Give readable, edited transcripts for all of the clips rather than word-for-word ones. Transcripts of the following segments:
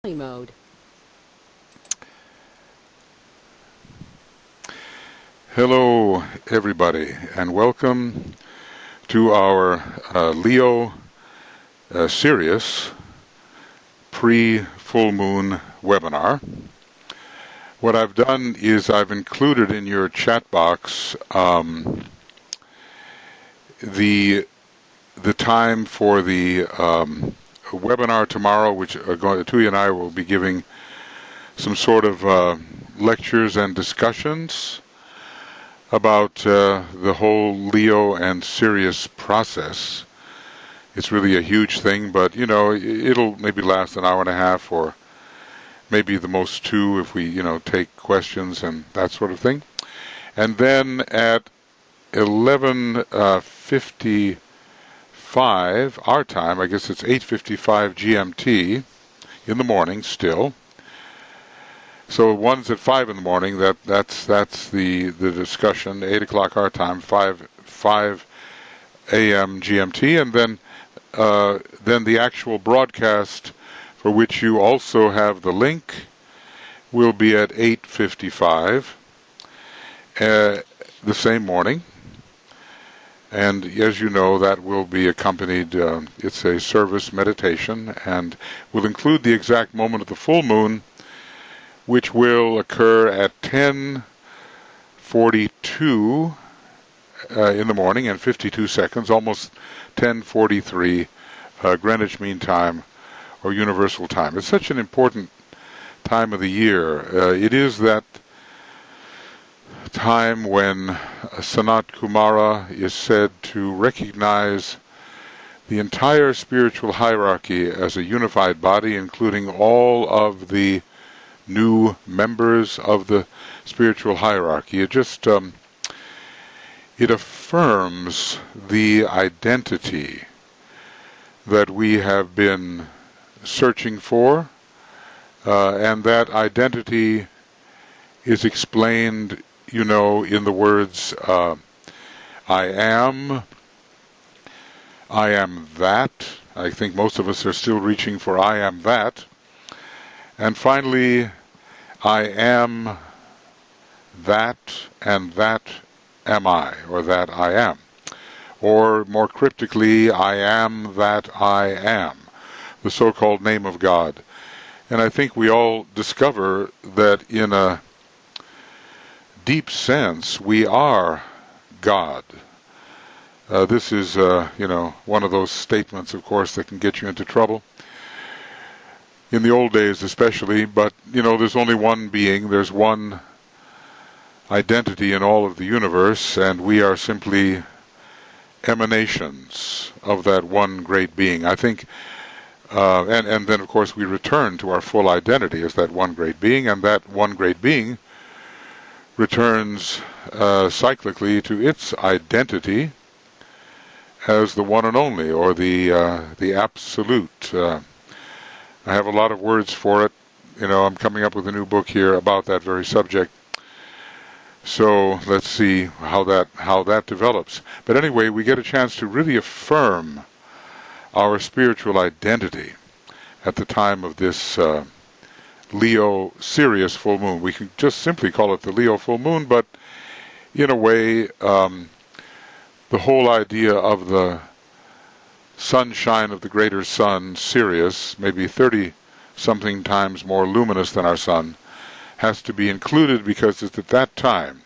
Mode. Hello, everybody, and welcome to our Leo Sirius pre-full moon webinar. What I've done is I've included in your chat box the time for the webinar tomorrow, which Tuya and I will be giving some sort of lectures and discussions about the whole Leo and Sirius process. It's really a huge thing, but it'll maybe last an hour and a half, or maybe the most two if we take questions and that sort of thing. And then at 11:55 our time, I guess it's 8:55 GMT in the morning still. So one's at 5 in the morning. That's the discussion. 8 o'clock our time, 5 a.m. GMT, and then the actual broadcast, for which you also have the link, will be at 8:55 the same morning. And as you know, that will be accompanied. It's a service meditation, and will include the exact moment of the full moon, which will occur at 10:42 in the morning and 52 seconds, almost 10:43 Greenwich Mean Time or Universal Time. It's such an important time of the year. It is that time when Sanat Kumara is said to recognize the entire spiritual hierarchy as a unified body, including all of the new members of the spiritual hierarchy. It just it affirms the identity that we have been searching for, and that identity is explained, in the words I am that. I think most of us are still reaching for I am that. And finally, I am that, and that am I, or that I am. Or more cryptically, I am that I am, the so-called name of God. And I think we all discover that in a deep sense, we are God. This is, one of those statements, of course, that can get you into trouble. In the old days especially, but there's only one being, there's one identity in all of the universe, and we are simply emanations of that one great being. I think, and then of course we return to our full identity as that one great being, and that one great being returns cyclically to its identity as the one and only, or the absolute. I have a lot of words for it. I'm coming up with a new book here about that very subject. So let's see how that develops. But anyway, we get a chance to really affirm our spiritual identity at the time of this Leo Sirius full moon. We can just simply call it the Leo full moon, but in a way, the whole idea of the sunshine of the greater sun, Sirius, maybe 30-something times more luminous than our sun, has to be included, because it's at that time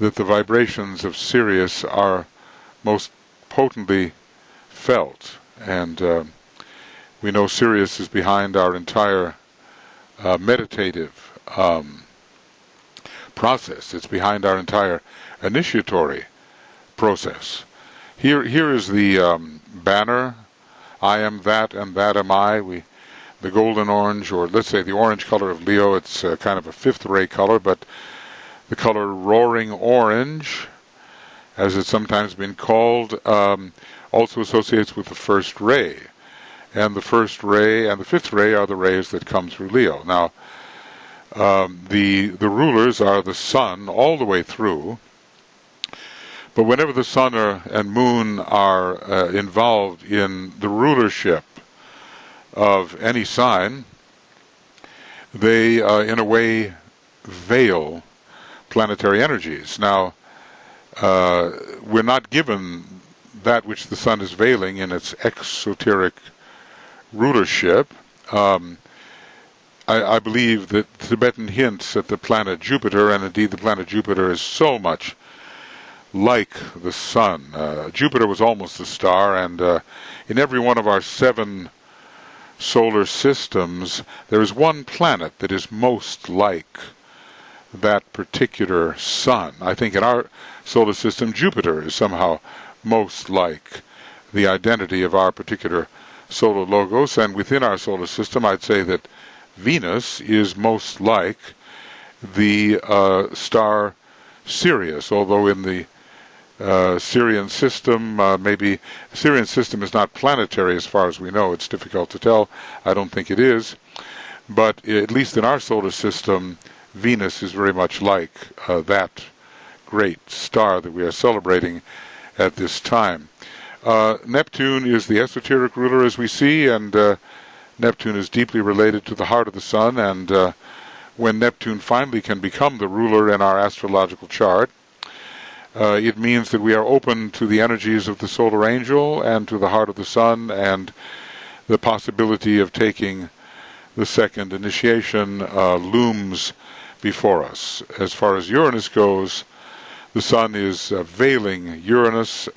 that the vibrations of Sirius are most potently felt. And we know Sirius is behind our entire meditative process. It's behind our entire initiatory process. Here is the banner, I am that and that am I. The golden orange, or let's say the orange color of Leo, it's kind of a fifth ray color, but the color roaring orange, as it's sometimes been called, also associates with the first ray. And the first ray and the fifth ray are the rays that come through Leo. Now, the rulers are the sun all the way through. But whenever the sun and moon are involved in the rulership of any sign, they, in a way, veil planetary energies. Now, we're not given that which the sun is veiling in its exoteric rulership. I believe that Tibetan hints at the planet Jupiter, and indeed the planet Jupiter is so much like the sun. Jupiter was almost a star, and in every one of our 7 solar systems, there is one planet that is most like that particular sun. I think in our solar system, Jupiter is somehow most like the identity of our particular solar logos, and within our solar system, I'd say that Venus is most like the star Sirius, although in the Sirian system, maybe Sirian system is not planetary as far as we know. It's difficult to tell. I don't think it is. But at least in our solar system, Venus is very much like that great star that we are celebrating at this time. Neptune is the esoteric ruler, as we see, and Neptune is deeply related to the heart of the sun, and when Neptune finally can become the ruler in our astrological chart, it means that we are open to the energies of the solar angel and to the heart of the sun, and the possibility of taking the second initiation looms before us. As far as Uranus goes, the sun is veiling Uranus,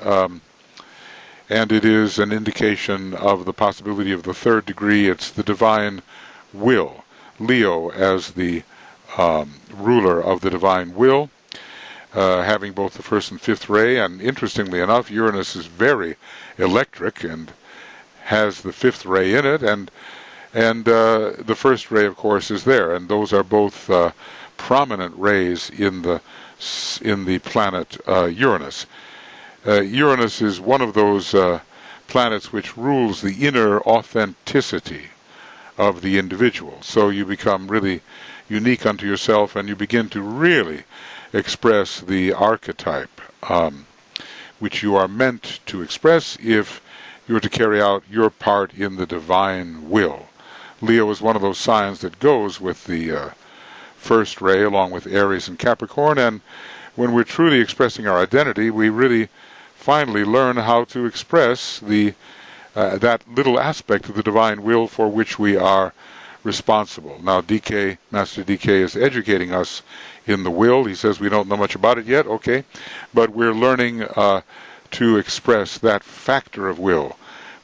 and it is an indication of the possibility of the 3rd degree. It's the divine will. Leo as the ruler of the divine will, having both the 1st and 5th ray, and interestingly enough, Uranus is very electric and has the 5th ray in it, and the 1st ray, of course, is there, and those are both prominent rays in the planet Uranus. Uranus is one of those planets which rules the inner authenticity of the individual. So you become really unique unto yourself, and you begin to really express the archetype which you are meant to express if you are to carry out your part in the divine will. Leo is one of those signs that goes with the 1st ray along with Aries and Capricorn, and when we're truly expressing our identity, we really finally learn how to express that little aspect of the divine will for which we are responsible. Now, Master DK is educating us in the will. He says we don't know much about it yet, okay, but we're learning to express that factor of will,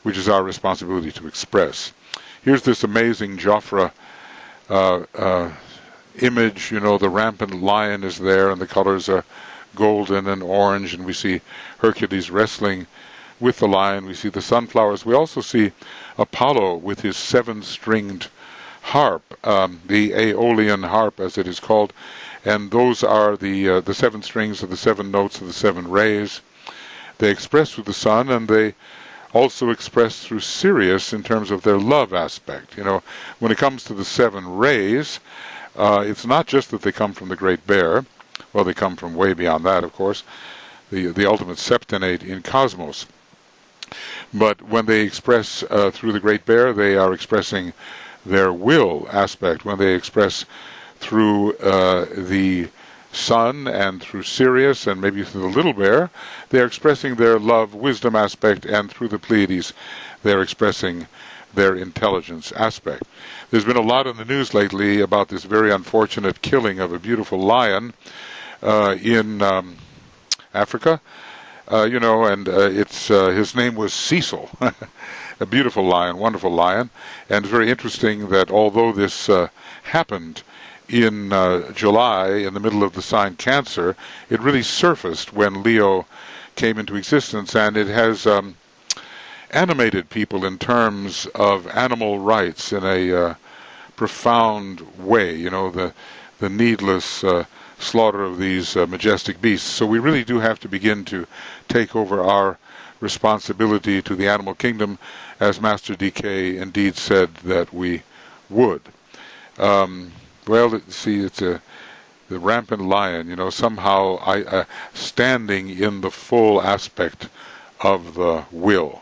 which is our responsibility to express. Here's this amazing Jofra image. You know, the rampant lion is there, and the colors are golden and orange, and we see Hercules wrestling with the lion. We see the sunflowers. We also see Apollo with his 7-stringed harp, the Aeolian harp as it is called, and those are the 7 strings of the 7 notes of the 7 rays. They express through the sun, and they also express through Sirius in terms of their love aspect. You know, when it comes to the 7 rays, it's not just that they come from the Great Bear. Well, they come from way beyond that, of course, the ultimate septenate in cosmos. But when they express through the Great Bear, they are expressing their will aspect. When they express through the Sun and through Sirius and maybe through the Little Bear, they're expressing their love, wisdom aspect, and through the Pleiades, they're expressing their intelligence aspect. There's been a lot in the news lately about this very unfortunate killing of a beautiful lion in Africa. You know, and his name was Cecil, a beautiful lion, wonderful lion, and it's very interesting that although this happened in July, in the middle of the sign Cancer, it really surfaced when Leo came into existence, and it has animated people in terms of animal rights in a profound way. You know, the needless slaughter of these majestic beasts. So we really do have to begin to take over our responsibility to the animal kingdom, as Master DK indeed said that we would. Well, see, it's the rampant lion, you know, somehow standing in the full aspect of the will.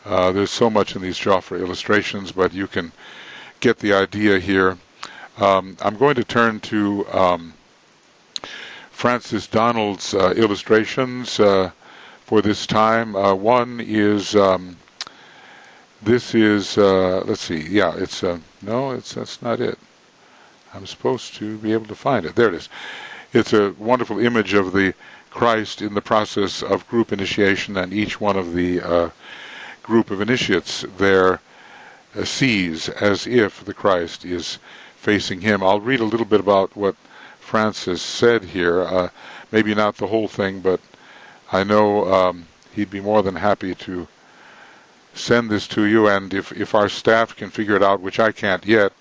There's so much in these Jofra illustrations, but you can get the idea here. I'm going to turn to Francis Donald's illustrations for this time. One is this is let's see. Yeah, it's no, that's not it. I'm supposed to be able to find it. There it is. It's a wonderful image of the Christ in the process of group initiation, and each one of the group of initiates there sees as if the Christ is facing him. I'll read a little bit about what Francis said here. Maybe not the whole thing, but I know he'd be more than happy to send this to you, and if our staff can figure it out, which I can't yet,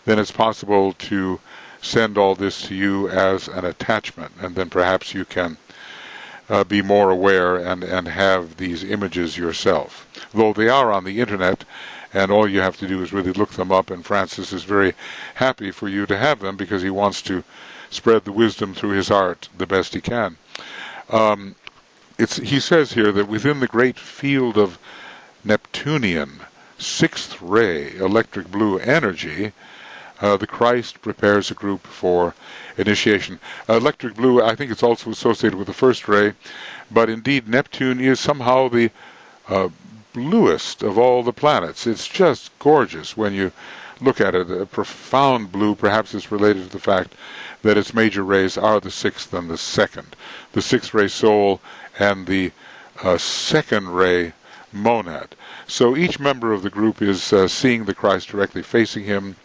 then it's possible to send all this to you as an attachment, and then perhaps you can be more aware and have these images yourself. Though they are on the internet, and all you have to do is really look them up, and Francis is very happy for you to have them because he wants to spread the wisdom through his art the best he can. He says here that within the great field of Neptunian sixth ray electric blue energy, the Christ prepares a group for initiation. Electric blue, I think it's also associated with the first ray, but indeed Neptune is somehow the bluest of all the planets. It's just gorgeous when you look at it. A profound blue, perhaps it's related to the fact that its major rays are the sixth and the second. The sixth ray soul and the second ray monad. So each member of the group is seeing the Christ directly facing him,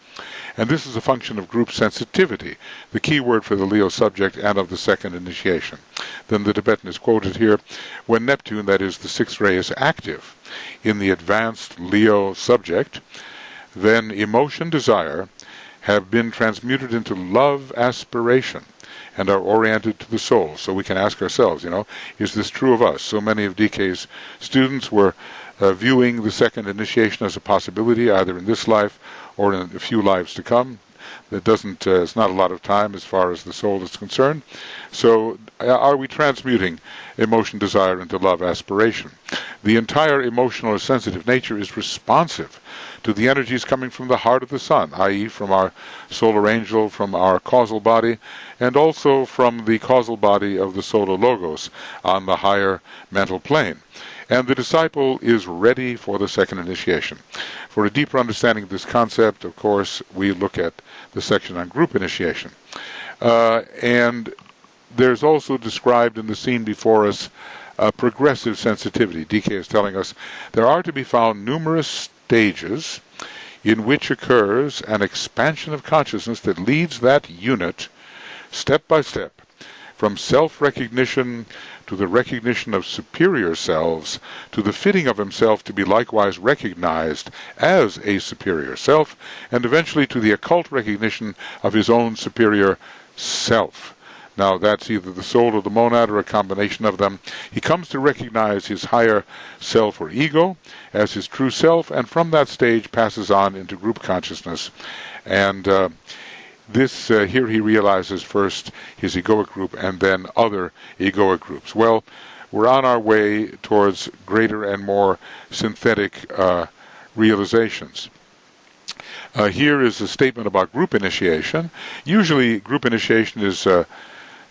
and this is a function of group sensitivity, the key word for the Leo subject and of the second initiation. Then the Tibetan is quoted here, when Neptune, that is the sixth ray, is active in the advanced Leo subject, then emotion, desire, have been transmuted into love, aspiration, and are oriented to the soul. So we can ask ourselves, is this true of us? So many of DK's students were viewing the second initiation as a possibility, either in this life or in a few lives to come. That doesn't, it's not a lot of time as far as the soul is concerned. So are we transmuting emotion, desire into love, aspiration? The entire emotional or sensitive nature is responsive to the energies coming from the heart of the sun, i.e. from our solar angel, from our causal body, and also from the causal body of the solar logos on the higher mental plane. And the disciple is ready for the second initiation. For a deeper understanding of this concept, of course, we look at the section on group initiation. And there's also described in the scene before us progressive sensitivity. DK is telling us there are to be found numerous stages in which occurs an expansion of consciousness that leads that unit step by step from self-recognition to the recognition of superior selves, to the fitting of himself to be likewise recognized as a superior self, and eventually to the occult recognition of his own superior self. Now that's either the soul or the monad or a combination of them. He comes to recognize his higher self or ego as his true self, and from that stage passes on into group consciousness. And here he realizes first his egoic group and then other egoic groups. Well, we're on our way towards greater and more synthetic realizations. Here is a statement about group initiation. Usually group initiation is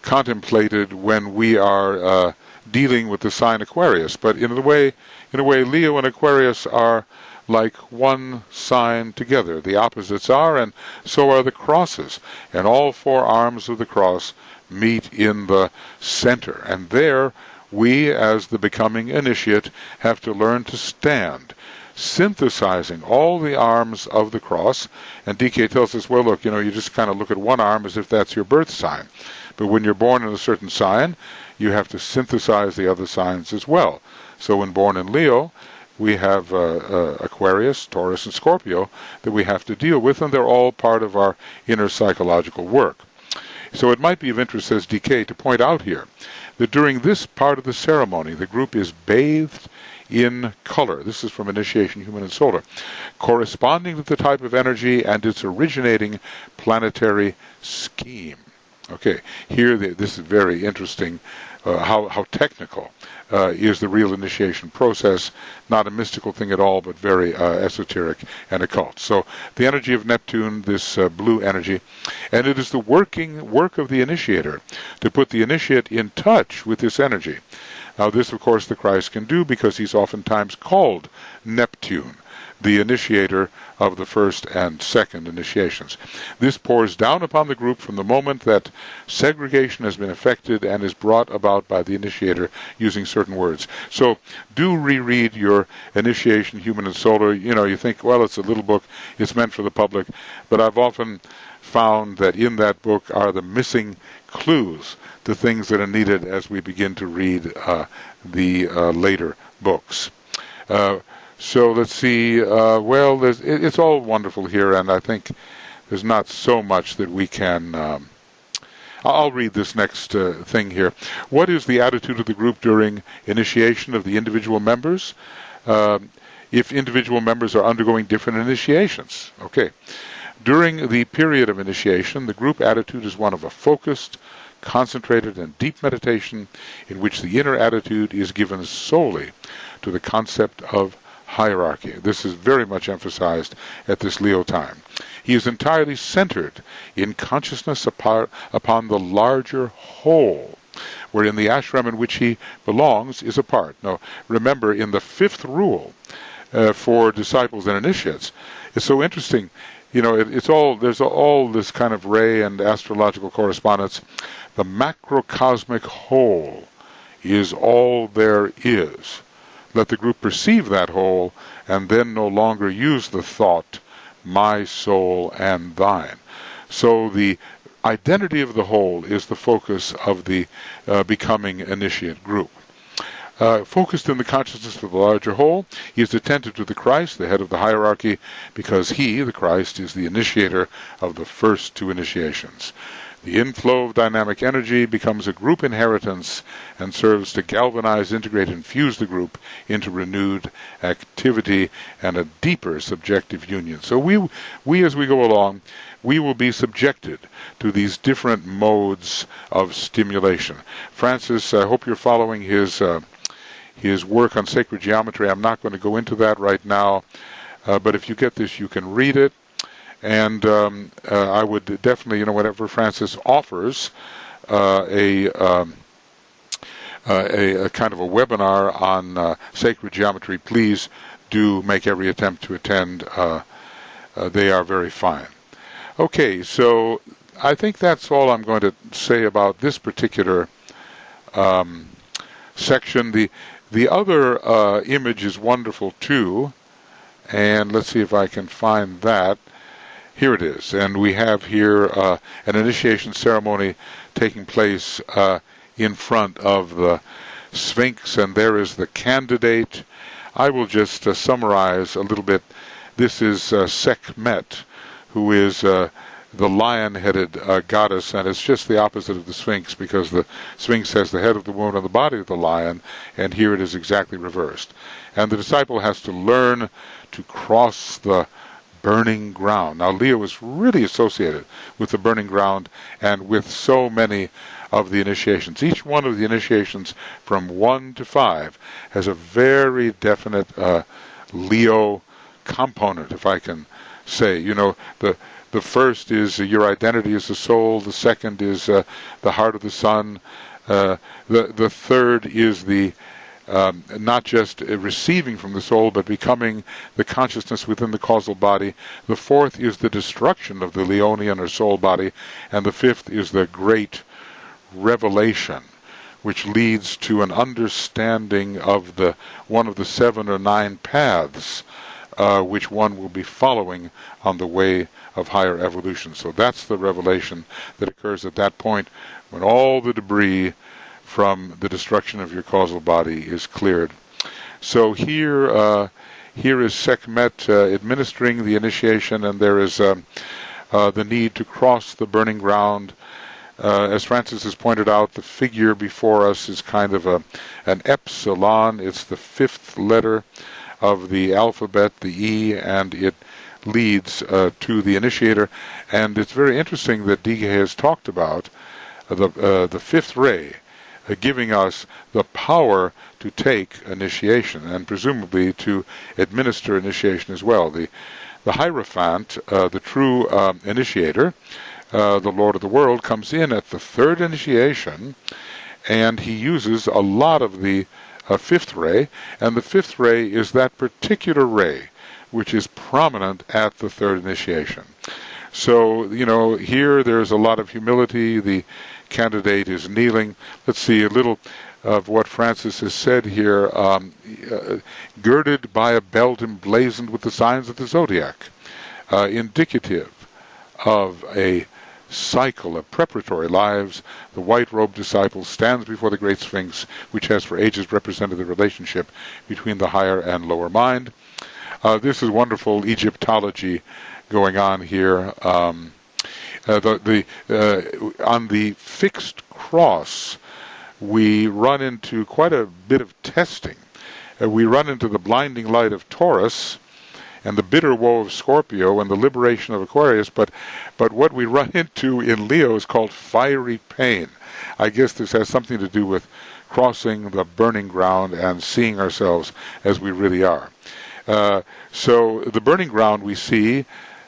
contemplated when we are dealing with the sign Aquarius, but in a way Leo and Aquarius are like one sign together. The opposites are, and so are the crosses, and all four arms of the cross meet in the center, and there we, as the becoming initiate, have to learn to stand, synthesizing all the arms of the cross. And DK tells us, well, look, you just kind of look at one arm as if that's your birth sign, but when you're born in a certain sign, you have to synthesize the other signs as well. So when born in Leo, we have Aquarius, Taurus, and Scorpio that we have to deal with, and they're all part of our inner psychological work. So it might be of interest, says DK, to point out here that during this part of the ceremony, the group is bathed in color. This is from Initiation Human and Solar, corresponding to the type of energy and its originating planetary scheme. Okay, here this is very interesting how technical is the real initiation process. Not a mystical thing at all, but very esoteric and occult. So the energy of Neptune, this blue energy, and it is the work of the initiator to put the initiate in touch with this energy. Now this, of course, the Christ can do because he's oftentimes called Neptune, the initiator of the first and second initiations. This pours down upon the group from the moment that segregation has been effected and is brought about by the initiator using certain words. So do reread your initiation, human and solar. You know, you think, well, it's a little book, it's meant for the public, but I've often found that in that book are the missing clues to things that are needed as we begin to read the later books. So let's see. Well, it's all wonderful here, and I think there's not so much that we can. I'll read this next thing here. What is the attitude of the group during initiation of the individual members? If individual members are undergoing different initiations. Okay. During the period of initiation, the group attitude is one of a focused, concentrated, and deep meditation in which the inner attitude is given solely to the concept of hierarchy. This is very much emphasized at this Leo time. He is entirely centered in consciousness upon the larger whole, wherein the ashram in which he belongs is a part. Now, remember, in the fifth rule for disciples and initiates, it's so interesting. You know, there's all this kind of ray and astrological correspondence. The macrocosmic whole is all there is. Let the group perceive that whole, and then no longer use the thought, my soul and thine. So the identity of the whole is the focus of the becoming initiate group. Focused in the consciousness of the larger whole, he is attentive to the Christ, the head of the hierarchy, because he, the Christ, is the initiator of the first two initiations. The inflow of dynamic energy becomes a group inheritance and serves to galvanize, integrate, and fuse the group into renewed activity and a deeper subjective union. So we as we go along, we will be subjected to these different modes of stimulation. Francis, I hope you're following his work on sacred geometry. I'm not going to go into that right now, but if you get this, you can read it. And I would definitely, whenever Francis offers a kind of a webinar on sacred geometry, please do make every attempt to attend. They are very fine. Okay, so I think that's all I'm going to say about this particular section. The other image is wonderful too, and let's see if I can find that. Here it is, and we have here an initiation ceremony taking place in front of the Sphinx, and there is the candidate. I will just summarize a little bit. This is Sekhmet, who is the lion-headed goddess, and it's just the opposite of the Sphinx, because the Sphinx has the head of the woman and the body of the lion, and here it is exactly reversed. And the disciple has to learn to cross the burning ground. Now, Leo is really associated with the burning ground and with so many of the initiations. Each one of the initiations from 1 to 5 has a very definite Leo component, if I can say. The first is your identity as the soul. The second is the heart of the sun. The third is the not just receiving from the soul, but becoming the consciousness within the causal body. The fourth is the destruction of the Leonian or soul body. And the fifth is the great revelation, which leads to an understanding of one of the 7 or 9 paths which one will be following on the way of higher evolution. So that's the revelation that occurs at that point, when all the debris from the destruction of your causal body is cleared. So here is Sekhmet administering the initiation, and there is the need to cross the burning ground. As Francis has pointed out, the figure before us is kind of an epsilon. It's the 5th letter of the alphabet, the E, and it leads to the initiator. And it's very interesting that DK has talked about the 5th ray giving us the power to take initiation and presumably to administer initiation as well. The Hierophant, the true initiator, the Lord of the world, comes in at the third initiation, and he uses a lot of the fifth ray, and the fifth ray is that particular ray which is prominent at the third initiation. So, here there's a lot of humility. The candidate is kneeling. Let's see a little of what Francis has said here. Girded by a belt emblazoned with the signs of the zodiac, indicative of a cycle of preparatory lives. The white-robed disciple stands before the great Sphinx, which has for ages represented the relationship between the higher and lower mind. This is wonderful Egyptology going on here. On the fixed cross, we run into quite a bit of testing. We run into the blinding light of Taurus and the bitter woe of Scorpio and the liberation of Aquarius, but what we run into in Leo is called fiery pain. I guess this has something to do with crossing the burning ground and seeing ourselves as we really are. So the burning ground, we see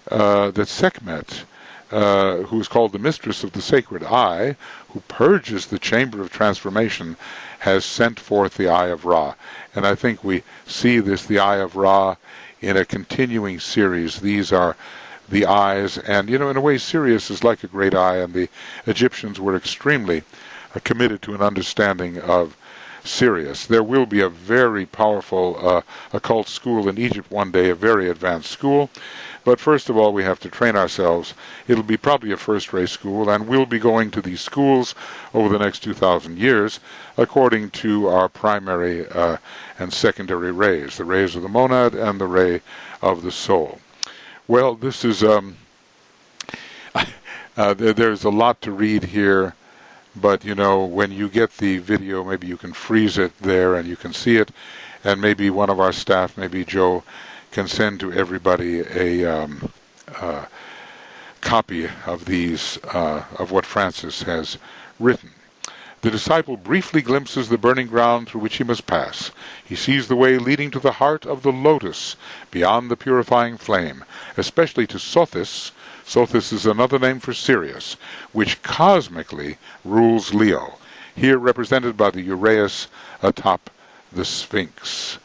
that Sekhmet, who is called the mistress of the sacred eye, who purges the chamber of transformation, has sent forth the eye of Ra. And I think we see this, the eye of Ra, in a continuing series. These are the eyes, and in a way Sirius is like a great eye, and the Egyptians were extremely committed to an understanding of Sirius. There will be a very powerful occult school in Egypt one day, a very advanced school. But first of all, we have to train ourselves. It'll be probably a first-rate school, and we'll be going to these schools over the next 2,000 years according to our primary and secondary rays, the rays of the monad and the ray of the soul. Well, this is, there's a lot to read here. But, when you get the video, maybe you can freeze it there and you can see it. And maybe one of our staff, maybe Joe, can send to everybody a copy of these, of what Francis has written. The disciple briefly glimpses the burning ground through which he must pass. He sees the way leading to the heart of the lotus, beyond the purifying flame, especially to Sothis. Sothis is another name for Sirius, which cosmically rules Leo, here represented by the Uraeus atop the Sphinx.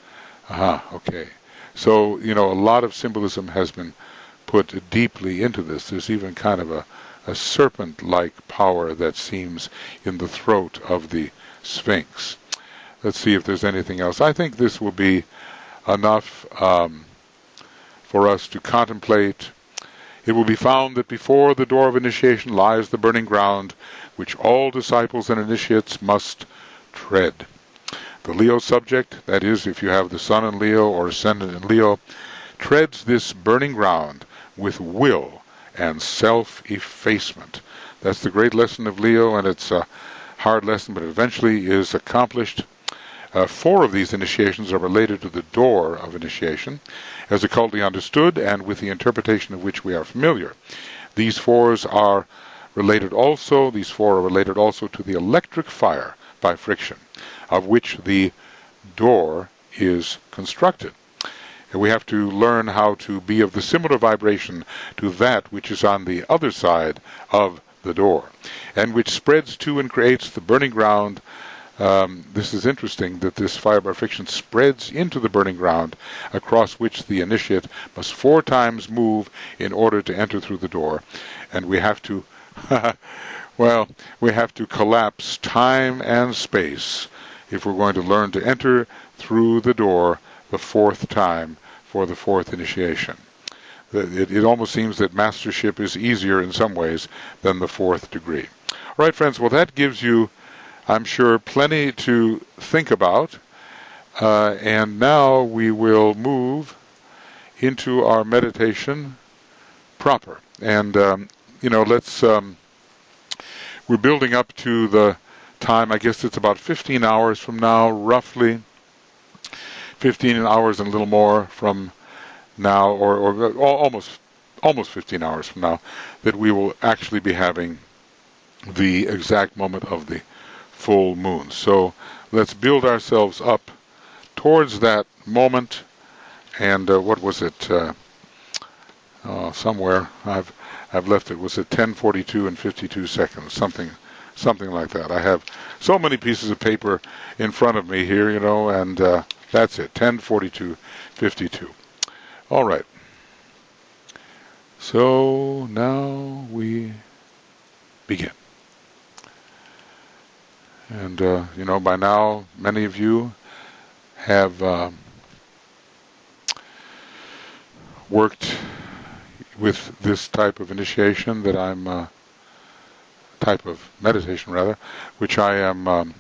Okay. So, a lot of symbolism has been put deeply into this. There's even kind of a serpent-like power that seems in the throat of the Sphinx. Let's see if there's anything else. I think this will be enough for us to contemplate. It will be found that before the door of initiation lies the burning ground, which all disciples and initiates must tread. The Leo subject, that is, if you have the Sun in Leo or Ascendant in Leo, treads this burning ground with will and self-effacement. That's the great lesson of Leo, and it's a hard lesson, but it eventually is accomplished. 4 of these initiations are related to the door of initiation, as occultly understood and with the interpretation of which we are familiar. These 4 are related also to the electric fire by friction, of which the door is constructed. And we have to learn how to be of the similar vibration to that which is on the other side of the door, and which spreads to and creates the burning ground. This is interesting, that this fire by friction spreads into the burning ground, across which the initiate must 4 times move in order to enter through the door. And we have to, we have to collapse time and space if we're going to learn to enter through the door the 4th time for the 4th initiation. It almost seems that mastership is easier in some ways than the 4th degree. All right, friends, well, that gives you, I'm sure, plenty to think about. And now we will move into our meditation proper. And, let's, we're building up to the time, I guess it's about 15 hours from now, roughly 15 hours and a little more from now, or almost 15 hours from now, that we will actually be having the exact moment of the full moon. So let's build ourselves up towards that moment. And what was it? Somewhere I've left it. Was it 10:42 and 52 seconds? Something like that. I have so many pieces of paper in front of me here, and that's it. 10:42:52. All right. So now we begin. And by now many of you have worked with this type of initiation that I'm type of meditation rather, which I am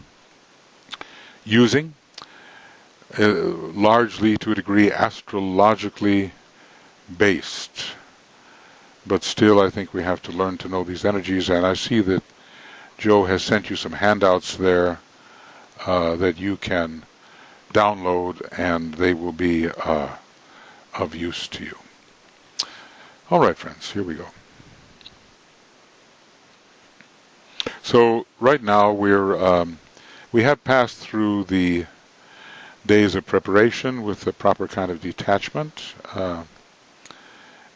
using largely to a degree astrologically based. But still I think we have to learn to know these energies, and I see that Joe has sent you some handouts there that you can download, and they will be of use to you. All right, friends, here we go. So right now we have passed through the days of preparation with the proper kind of detachment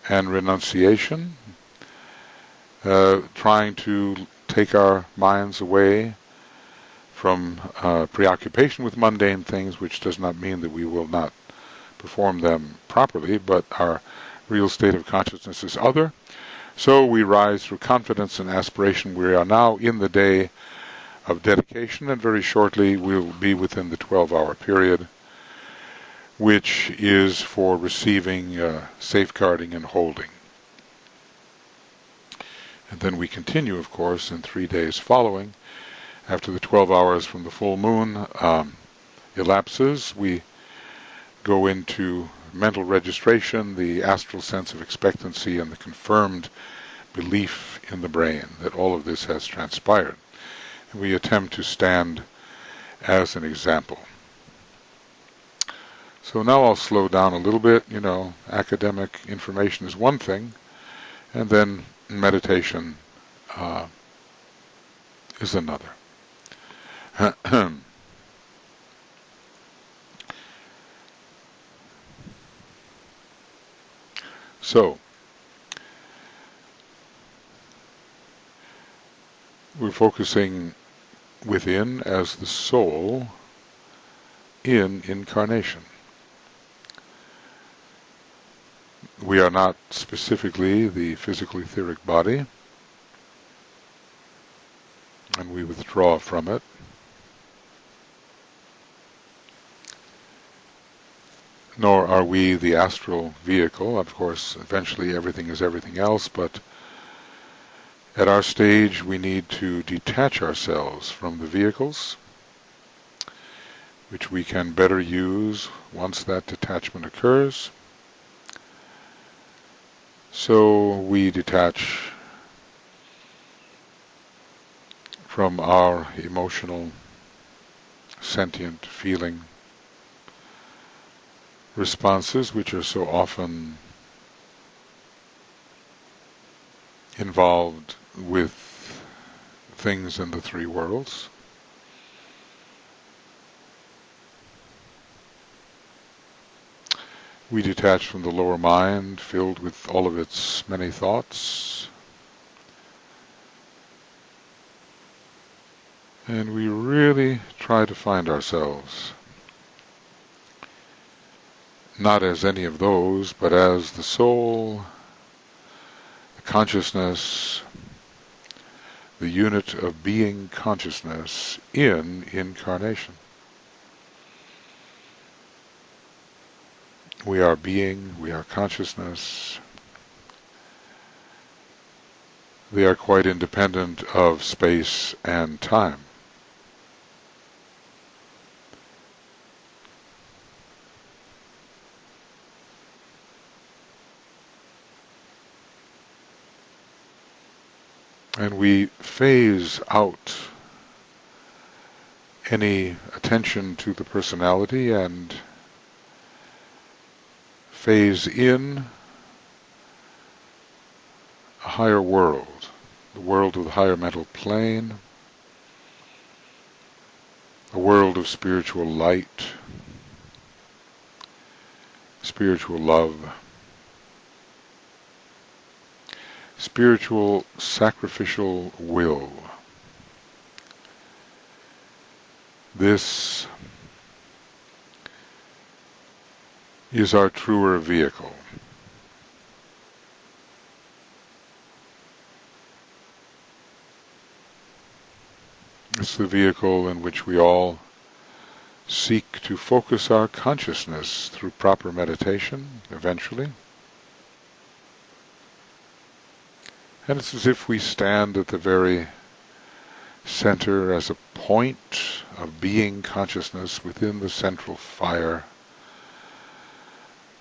and renunciation, trying to take our minds away from preoccupation with mundane things, which does not mean that we will not perform them properly, but our real state of consciousness is other. So we rise through confidence and aspiration. We are now in the day of dedication, and very shortly we'll be within the 12-hour period, which is for receiving, safeguarding, and holding. And then we continue, of course, in 3 days following. After the 12 hours from the full moon elapses, we go into mental registration, the astral sense of expectancy, and the confirmed belief in the brain that all of this has transpired. And we attempt to stand as an example. So now I'll slow down a little bit. Academic information is one thing, and then meditation is another. So, we're focusing within as the soul in incarnation. We are not specifically the physical etheric body, and we withdraw from it. Nor are we the astral vehicle. Of course, eventually everything is everything else, but at our stage we need to detach ourselves from the vehicles, which we can better use once that detachment occurs. So we detach from our emotional, sentient feeling responses, which are so often involved with things in the three worlds. We detach from the lower mind, filled with all of its many thoughts, and we really try to find ourselves not as any of those, but as the soul, the consciousness, the unit of being consciousness in incarnation. We are being, we are consciousness. They are quite independent of space and time. And we phase out any attention to the personality and phase in a higher world, the world of the higher mental plane, a world of spiritual light, spiritual love, spiritual sacrificial will. This is our truer vehicle. It's the vehicle in which we all seek to focus our consciousness through proper meditation, eventually. And it's as if we stand at the very center as a point of being consciousness within the central fire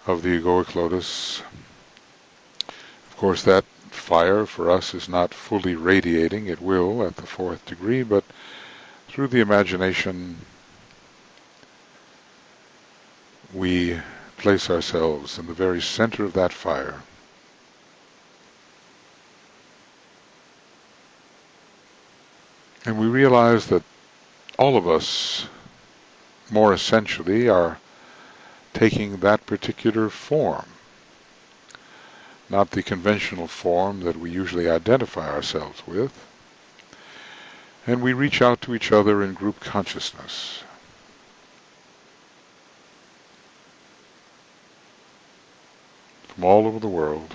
of the egoic lotus. Of course, that fire for us is not fully radiating. It will at the 4th degree, but through the imagination we place ourselves in the very center of that fire. And we realize that all of us, more essentially, are taking that particular form, not the conventional form that we usually identify ourselves with. And we reach out to each other in group consciousness. From all over the world.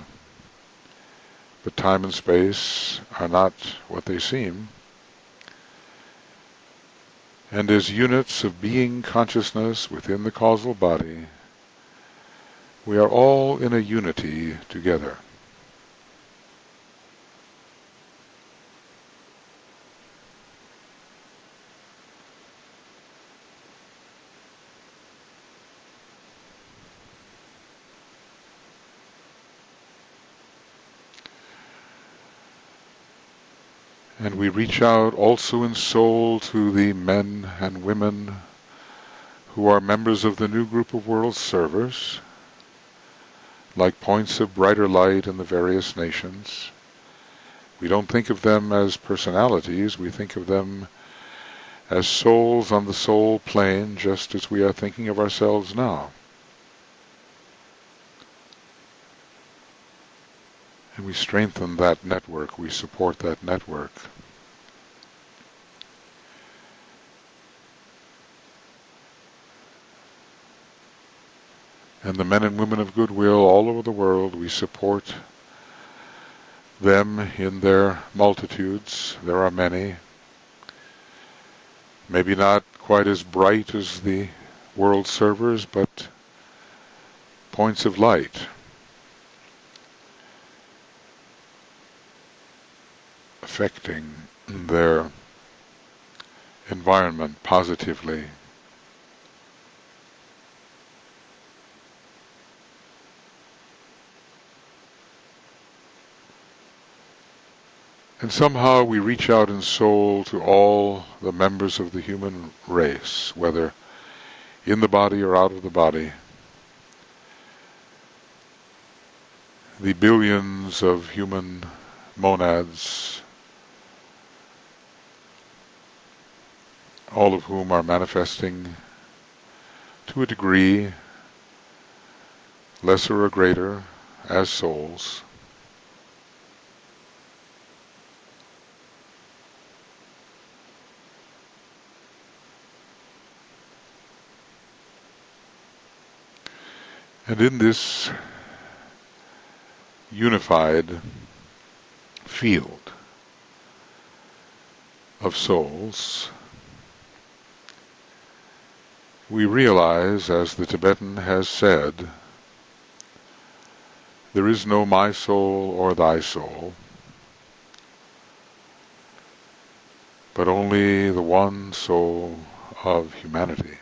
But time and space are not what they seem. And as units of being consciousness within the causal body, we are all in a unity together. And we reach out also in soul to the men and women who are members of the new group of world servers, like points of brighter light in the various nations. We don't think of them as personalities, we think of them as souls on the soul plane, just as we are thinking of ourselves now. And we strengthen that network, we support that network. And the men and women of goodwill all over the world, we support them in their multitudes. There are many. Maybe not quite as bright as the world servers, but points of light. Affecting their environment positively. And somehow we reach out in soul to all the members of the human race, whether in the body or out of the body. The billions of human monads, all of whom are manifesting to a degree, lesser or greater, as souls. And in this unified field of souls, we realize, as the Tibetan has said, there is no my soul or thy soul, but only the one soul of humanity.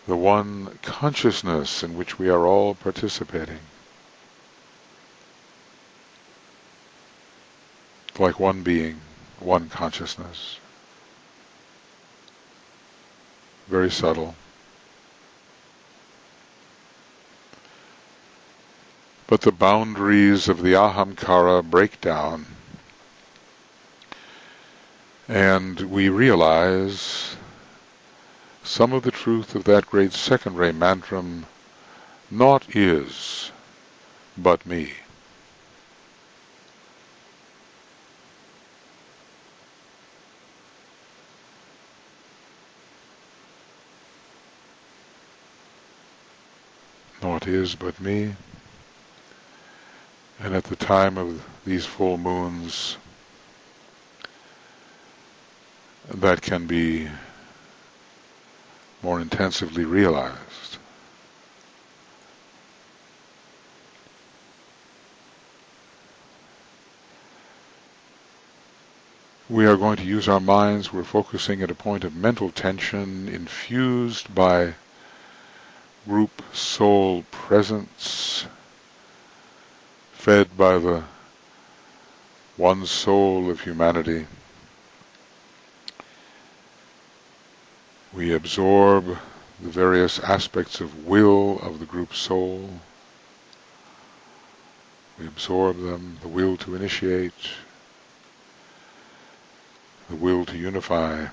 The one consciousness in which we are all participating. Like one being, one consciousness. Very subtle. But the boundaries of the ahamkara break down, and we realize some of the truth of that great second ray mantram, naught is but me. Naught is but me. And at the time of these full moons, that can be more intensively realized. We are going to use our minds. We're focusing at a point of mental tension infused by group soul presence, fed by the one soul of humanity. We absorb the various aspects of will of the group soul. We absorb them, the will to initiate, the will to unify,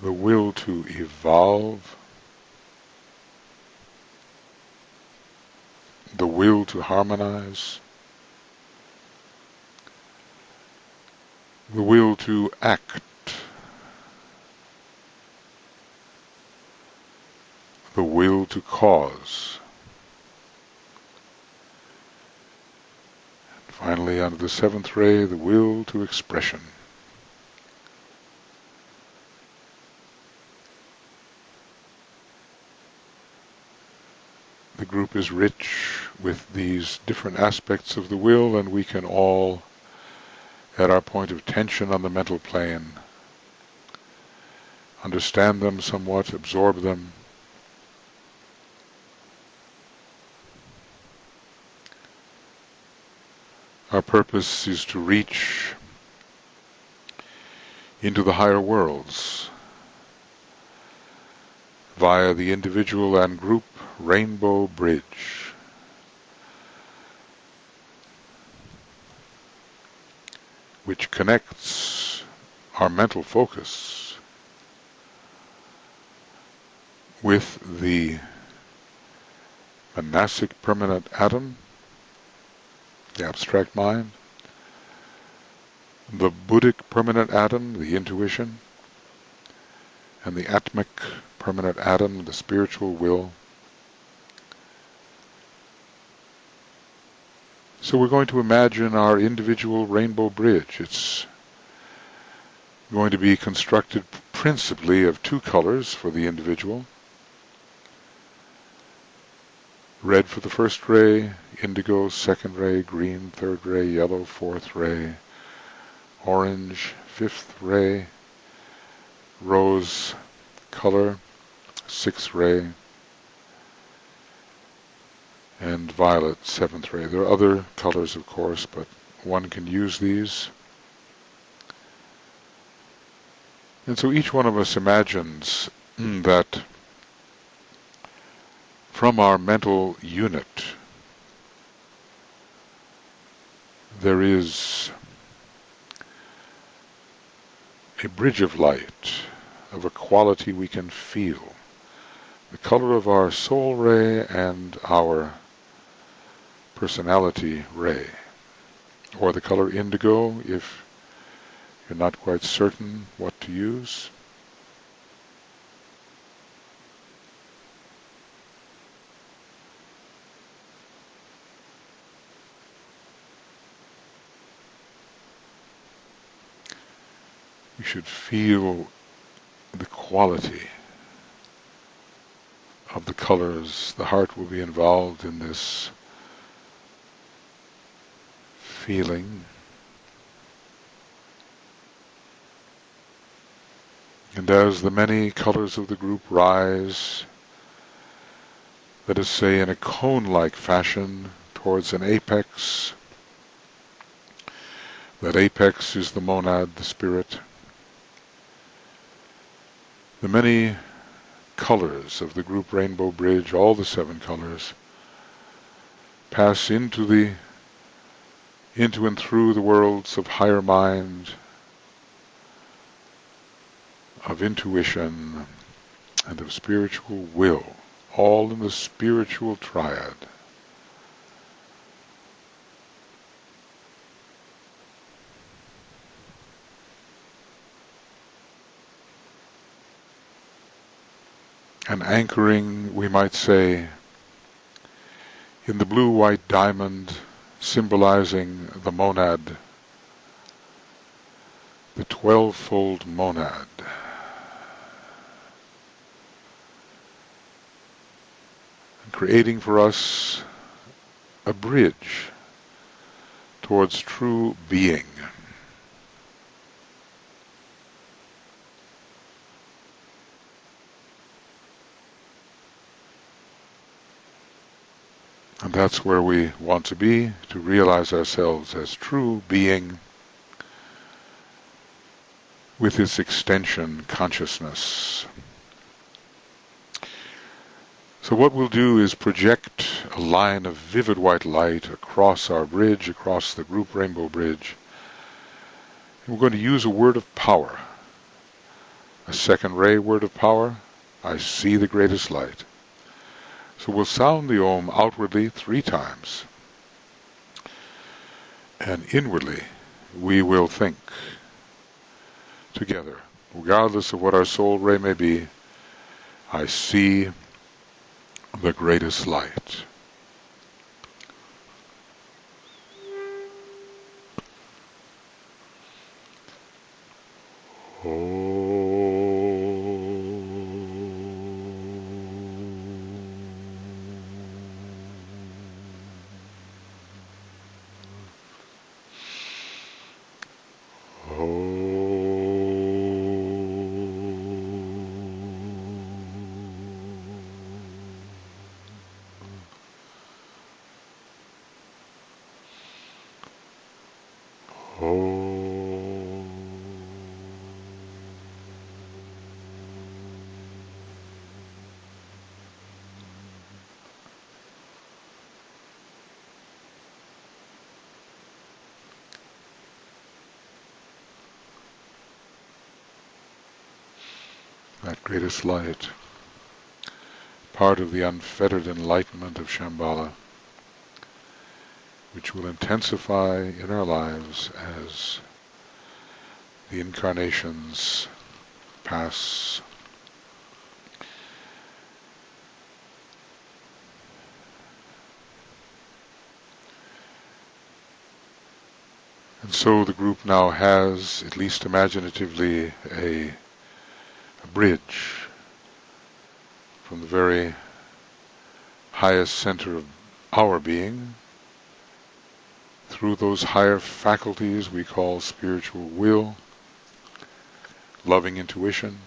the will to evolve, the will to harmonize, the will to act, the will to cause. And finally, under the seventh ray, the will to expression. The group is rich with these different aspects of the will, and we can all, at our point of tension on the mental plane, understand them somewhat, absorb them, Our purpose is to reach into the higher worlds via the individual and group rainbow bridge. Which connects our mental focus with the manasic permanent atom, the abstract mind, the Buddhic permanent atom, the intuition, and the Atmic permanent atom, the spiritual will. So we're going to imagine our individual rainbow bridge. It's going to be constructed principally of two colors for the individual. Red for the first ray, indigo second ray, green third ray, yellow fourth ray, orange fifth ray, rose color sixth ray, and violet seventh ray. There are other colors, of course, but one can use these. And so each one of us imagines that from our mental unit there is a bridge of light of a quality we can feel, the color of our soul ray and our personality ray, or the color indigo if you're not quite certain what to use. You should feel the quality of the colors. The heart will be involved in this feeling. And as the many colors of the group rise, let us say in a cone-like fashion towards an apex, that apex is the monad, the spirit. The many colors of the group Rainbow Bridge, all the 7 colors, pass into and through the worlds of higher mind, of intuition, and of spiritual will, all in the spiritual triad. And anchoring, we might say, in the blue-white diamond symbolizing the monad, the 12-fold monad. And creating for us a bridge towards true being. And that's where we want to be, to realize ourselves as true being with its extension consciousness. So what we'll do is project a line of vivid white light across our bridge, across the group Rainbow Bridge. And we're going to use a word of power, a second ray word of power. I see the greatest light. So we'll sound the Om outwardly 3 times. And inwardly we will think together, regardless of what our soul ray may be, I see the greatest light. That greatest light, part of the unfettered enlightenment of Shambhala, which will intensify in our lives as the incarnations pass. And so the group now has, at least imaginatively, a bridge from the very highest center of our being through those higher faculties we call spiritual will, loving intuition,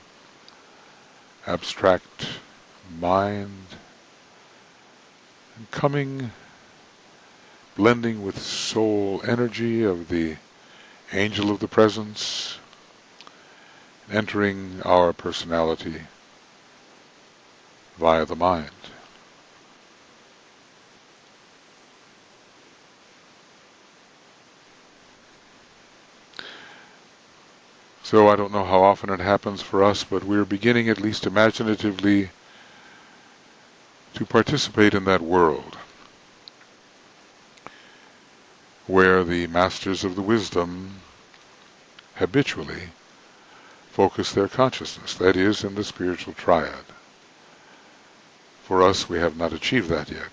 abstract mind, and coming, blending with soul energy of the angel of the presence, entering our personality via the mind. So I don't know how often it happens for us, but we're beginning, at least imaginatively, to participate in that world where the masters of the wisdom habitually focus their consciousness, that is, in the spiritual triad. For us, we have not achieved that yet.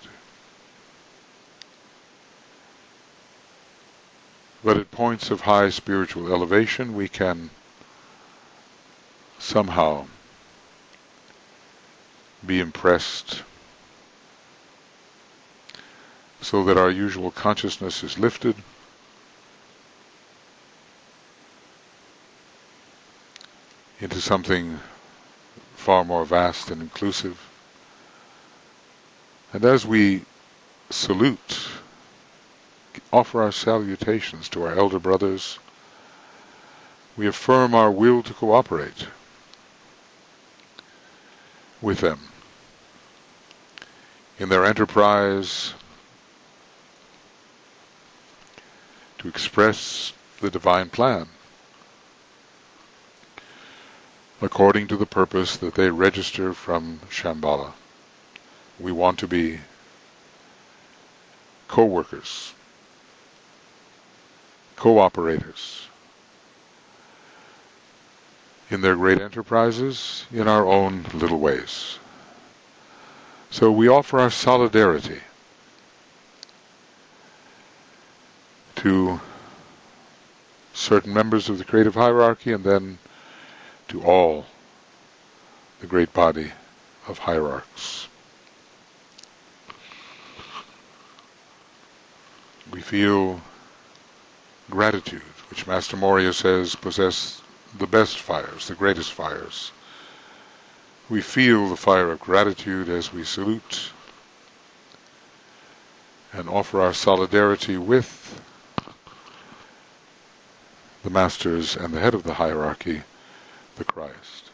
But at points of high spiritual elevation, we can somehow be impressed so that our usual consciousness is lifted into something far more vast and inclusive. And as we salute, offer our salutations to our elder brothers, we affirm our will to cooperate. with them in their enterprise to express the divine plan according to the purpose that they register from Shambhala. We want to be co-workers, cooperators in their great enterprises, in our own little ways. So we offer our solidarity to certain members of the creative hierarchy and then to all the great body of hierarchs. We feel gratitude, which Master Morya says possess the best fires, the greatest fires. We feel the fire of gratitude as we salute and offer our solidarity with the masters and the head of the hierarchy, the Christ.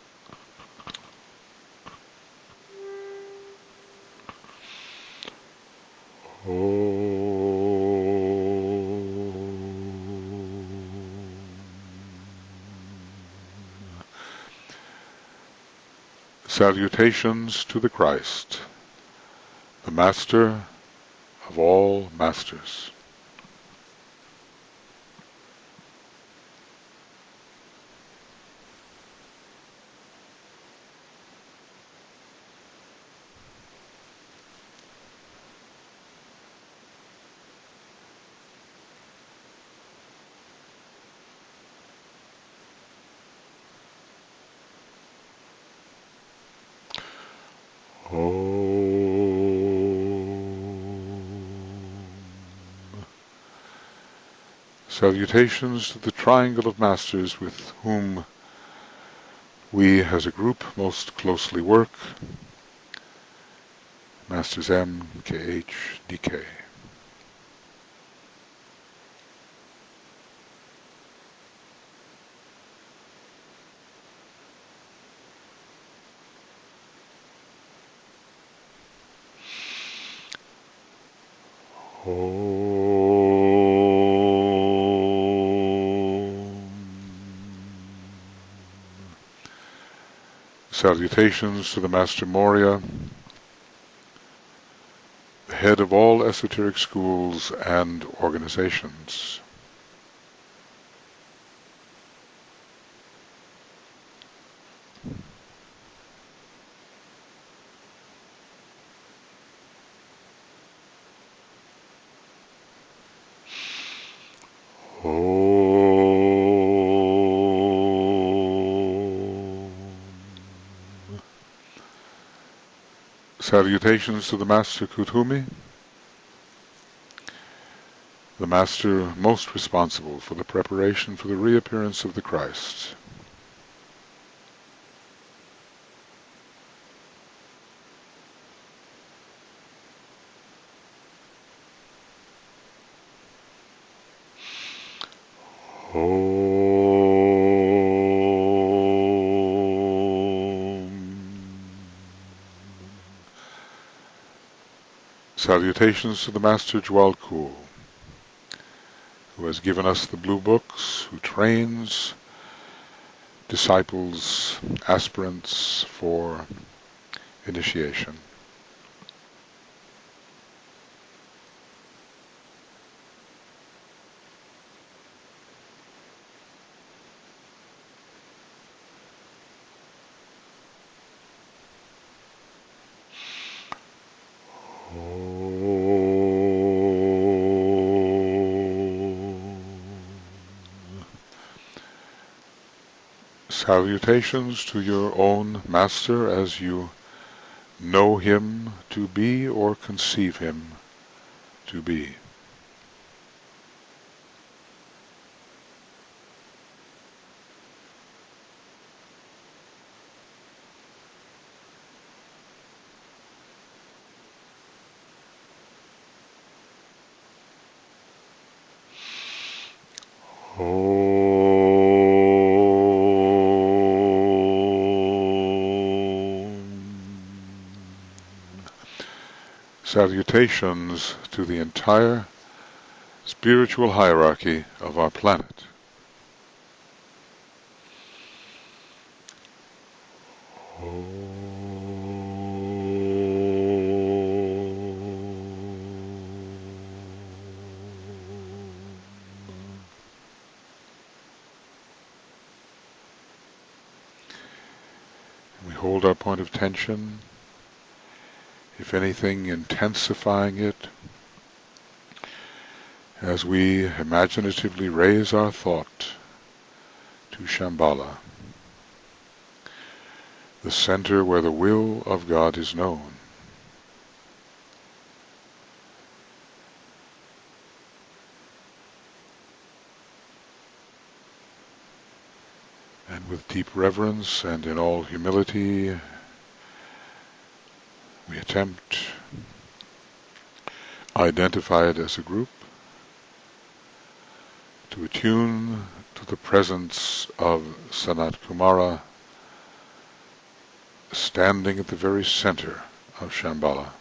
Salutations to the Christ, the Master of all masters. Salutations to the triangle of masters with whom we as a group most closely work, Masters M, KH, DK. Salutations to the Master Morya, the head of all esoteric schools and organizations. Salutations to the Master Kuthumi, the Master most responsible for the preparation for the reappearance of the Christ. Salutations to the Master Jwalkul, who has given us the blue books, who trains disciples, aspirants for initiation. Salutations to your own Master as you know him to be or conceive him to be. Salutations to the entire spiritual hierarchy of our planet. We hold our point of tension, if anything intensifying it, as we imaginatively raise our thought to Shambhala, the center where the will of God is known. And with deep reverence and in all humility, we attempt to identify it as a group, to attune to the presence of Sanat Kumara, standing at the very center of Shambhala.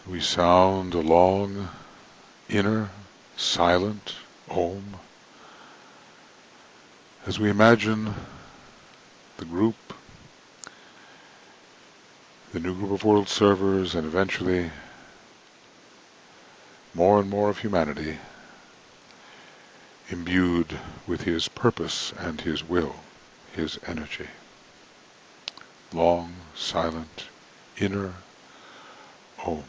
We sound a long, inner, silent Om as we imagine the group, the new group of world servers, and eventually more and more of humanity imbued with His purpose and His will, His energy. Long, silent, inner Om.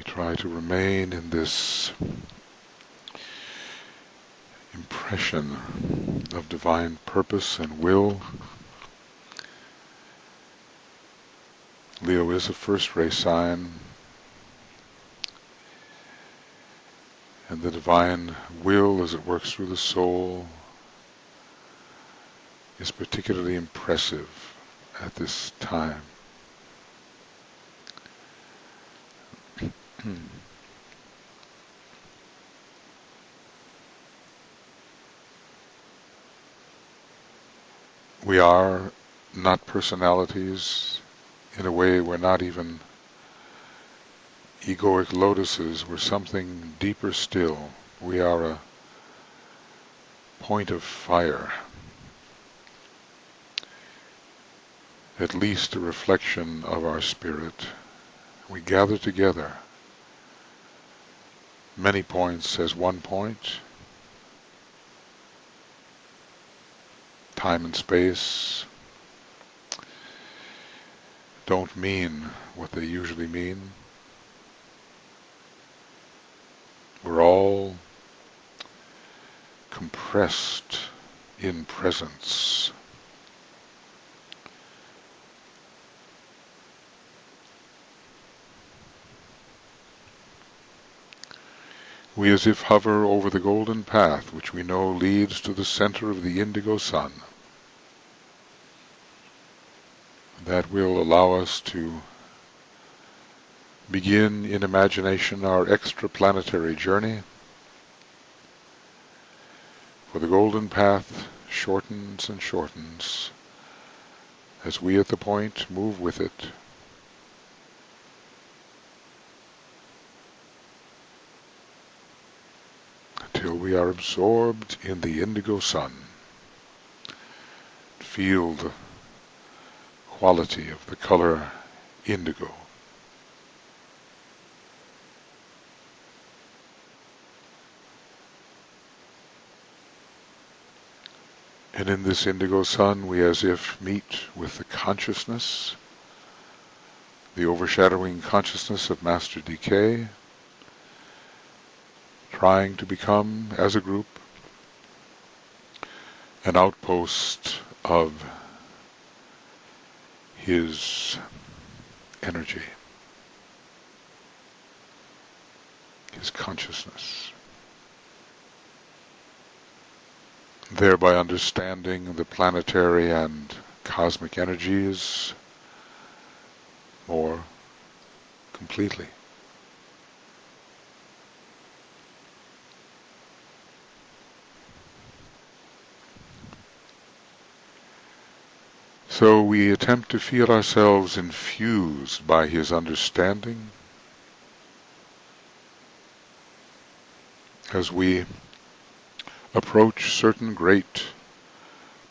Try to remain in this impression of divine purpose and will. Leo is a first ray sign, and the divine will as it works through the soul is particularly impressive at this time. We are not personalities. In a way, we're not even egoic lotuses. We're something deeper still. We are a point of fire, at least a reflection of our spirit. We gather together, many points as one point. Time and space don't mean what they usually mean. We're all compressed in presence. We as if hover over the golden path which we know leads to the center of the indigo sun. That will allow us to begin in imagination our extraplanetary journey. For the golden path shortens and shortens as we at the point move with it. Until we are absorbed in the indigo sun. Feel the quality of the color indigo. And in this indigo sun, we as if meet with the consciousness, the overshadowing consciousness of Master Decay, trying to become, as a group, an outpost of his energy, his consciousness, thereby understanding the planetary and cosmic energies more completely. So we attempt to feel ourselves infused by his understanding as we approach certain great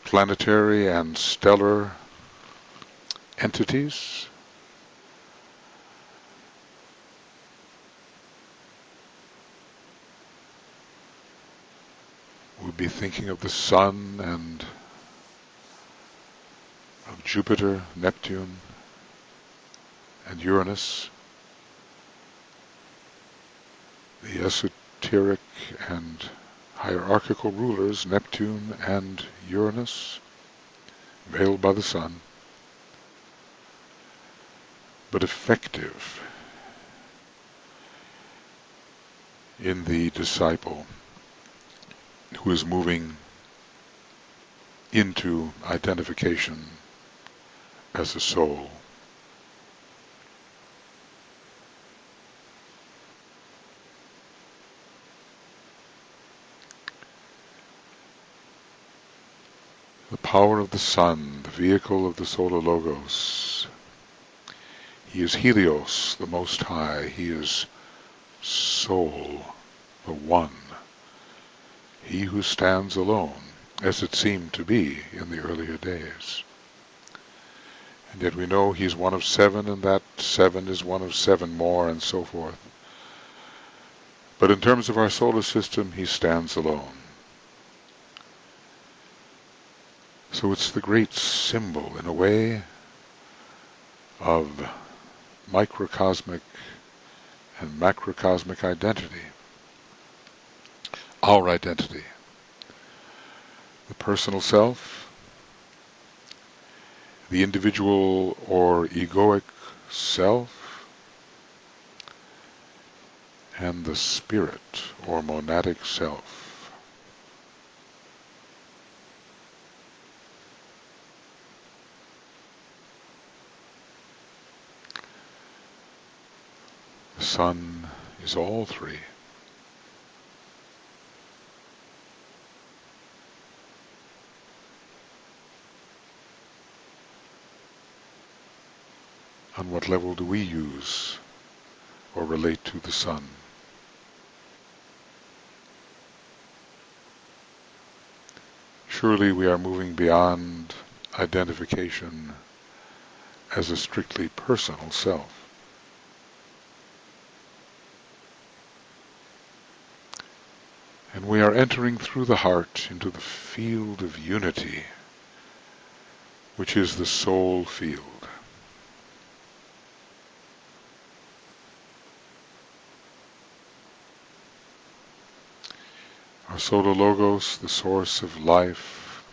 planetary and stellar entities. We'll be thinking of the Sun and of Jupiter, Neptune, and Uranus, the esoteric and hierarchical rulers, Neptune and Uranus, veiled by the Sun, but effective in the disciple who is moving into identification as a soul. The power of the Sun, the vehicle of the Solar Logos. He is Helios, the Most High. He is Soul, the One. He who stands alone, as it seemed to be in the earlier days. And yet we know he's one of seven, and that seven is one of seven more, and so forth. But in terms of our solar system, he stands alone. So it's the great symbol, in a way, of microcosmic and macrocosmic identity. Our identity. The personal self, the individual or egoic self, and the spirit or monadic self. The Sun is all three. On what level do we use or relate to the Sun? Surely we are moving beyond identification as a strictly personal self. And we are entering through the heart into the field of unity, which is the soul field. Our Solar Logos, the source of life,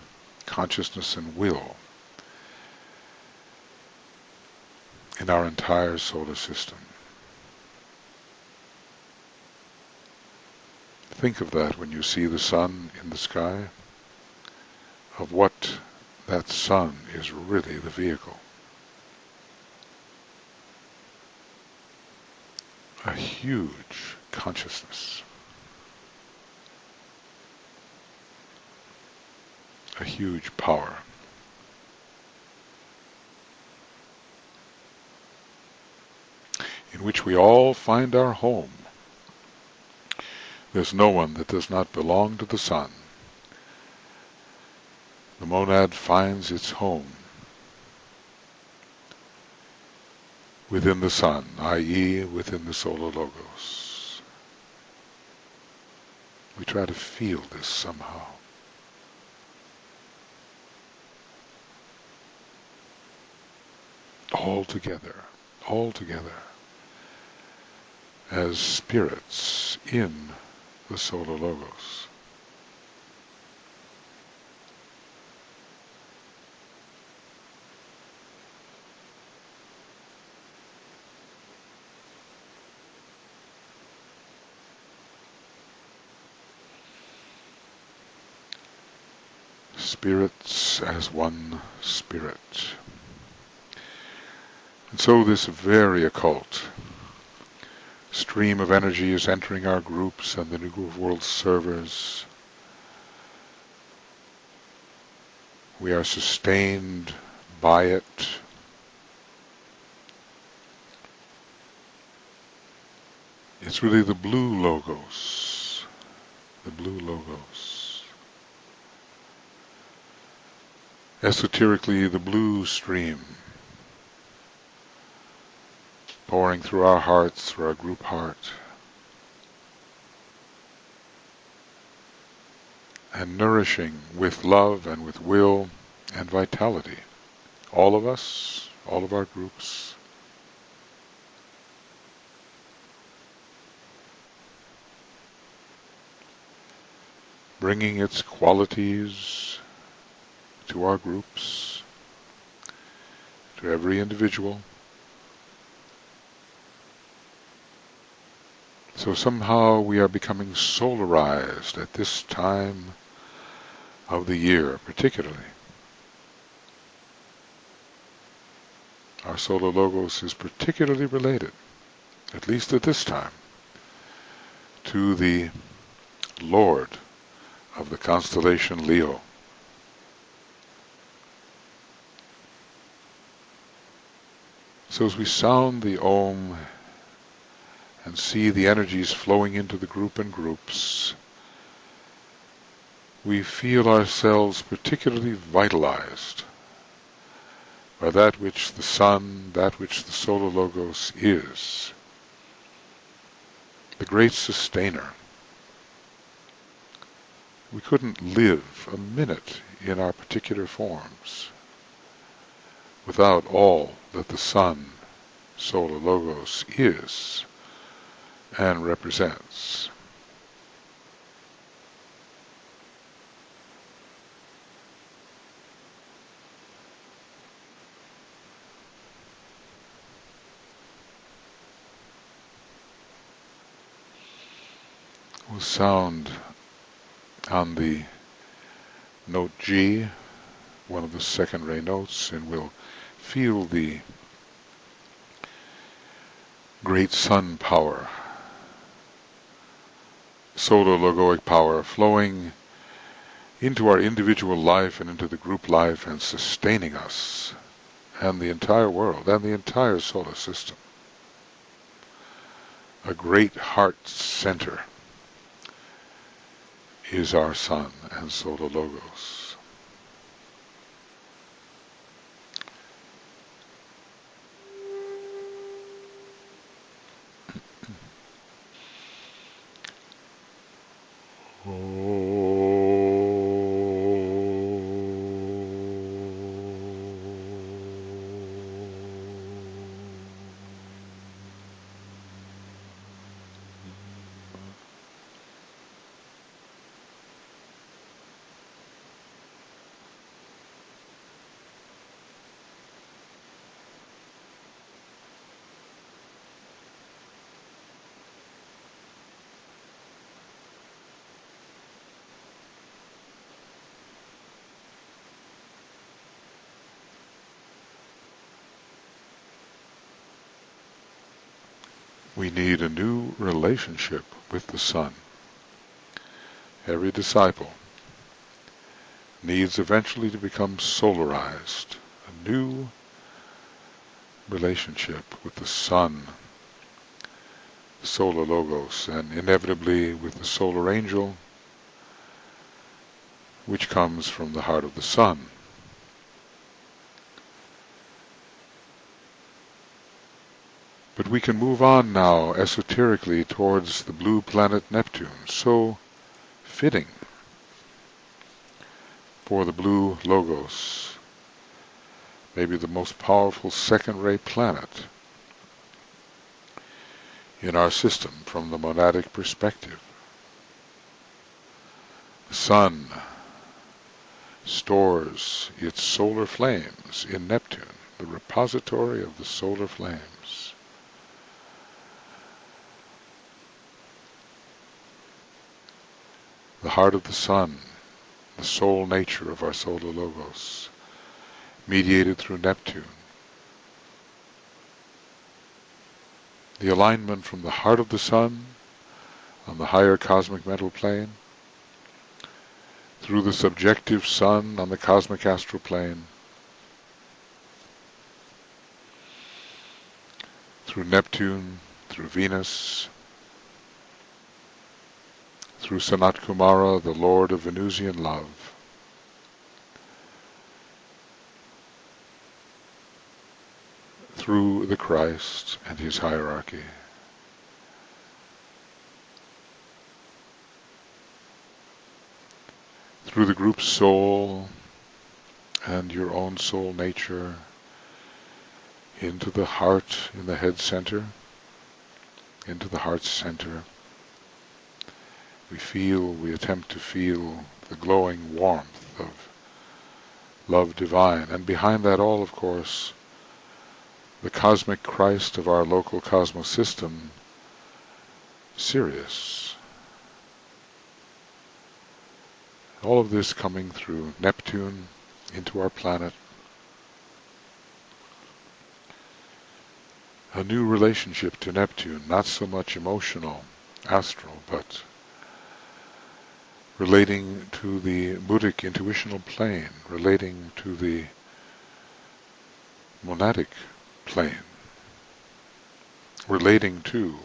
consciousness, and will in our entire solar system. Think of that when you see the Sun in the sky, of what that Sun is really the vehicle. A huge consciousness. A huge power. In which we all find our home. There's no one that does not belong to the Sun. The monad finds its home within the Sun, i.e. within the Solar Logos. We try to feel this somehow. all together as spirits in the Solar Logos. Spirits as one spirit. And so this very occult stream of energy is entering our groups and the New World servers. We are sustained by it. It's really the blue logos. The blue logos. Esoterically, the blue stream pouring through our hearts, through our group heart, and nourishing with love and with will and vitality all of us, all of our groups. Bringing its qualities to our groups, to every individual. So somehow we are becoming solarized at this time of the year, particularly. Our Solar Logos is particularly related, at least at this time, to the Lord of the constellation Leo. So as we sound the Om and see the energies flowing into the group and groups, we feel ourselves particularly vitalized by that which the Sun, that which the Solar Logos is, the great sustainer. We couldn't live a minute in our particular forms without all that the Sun, Solar Logos, is and represents. We'll sound on the note G, one of the second ray notes, and we'll feel the great sun power, solar logoic power flowing into our individual life and into the group life and sustaining us and the entire world and the entire solar system. A great heart center is our Sun and Solar Logos. We need a new relationship with the Sun. Every disciple needs eventually to become solarized, a new relationship with the Sun, Solar Logos, and inevitably with the Solar Angel, which comes from the heart of the Sun. But we can move on now esoterically towards the blue planet Neptune, so fitting for the blue Logos maybe the most powerful second-ray planet in our system from the monadic perspective. The sun stores its solar flames in Neptune, the repository of the solar flames. The heart of the sun, the soul nature of our solar logos, mediated through Neptune. The alignment from the heart of the sun on the higher cosmic mental plane, through the subjective sun on the cosmic astral plane, through Neptune, through Venus, through Sanat Kumara, the Lord of Venusian love, through the Christ and his hierarchy. Through the group soul and your own soul nature, into the heart in the head center, into the heart center. We attempt to feel the glowing warmth of love divine. And behind that all, of course, the cosmic Christ of our local cosmos system, Sirius. All of this coming through Neptune into our planet. A new relationship to Neptune, not so much emotional, astral, but relating to the Buddhic intuitional plane, relating to the monadic plane, relating to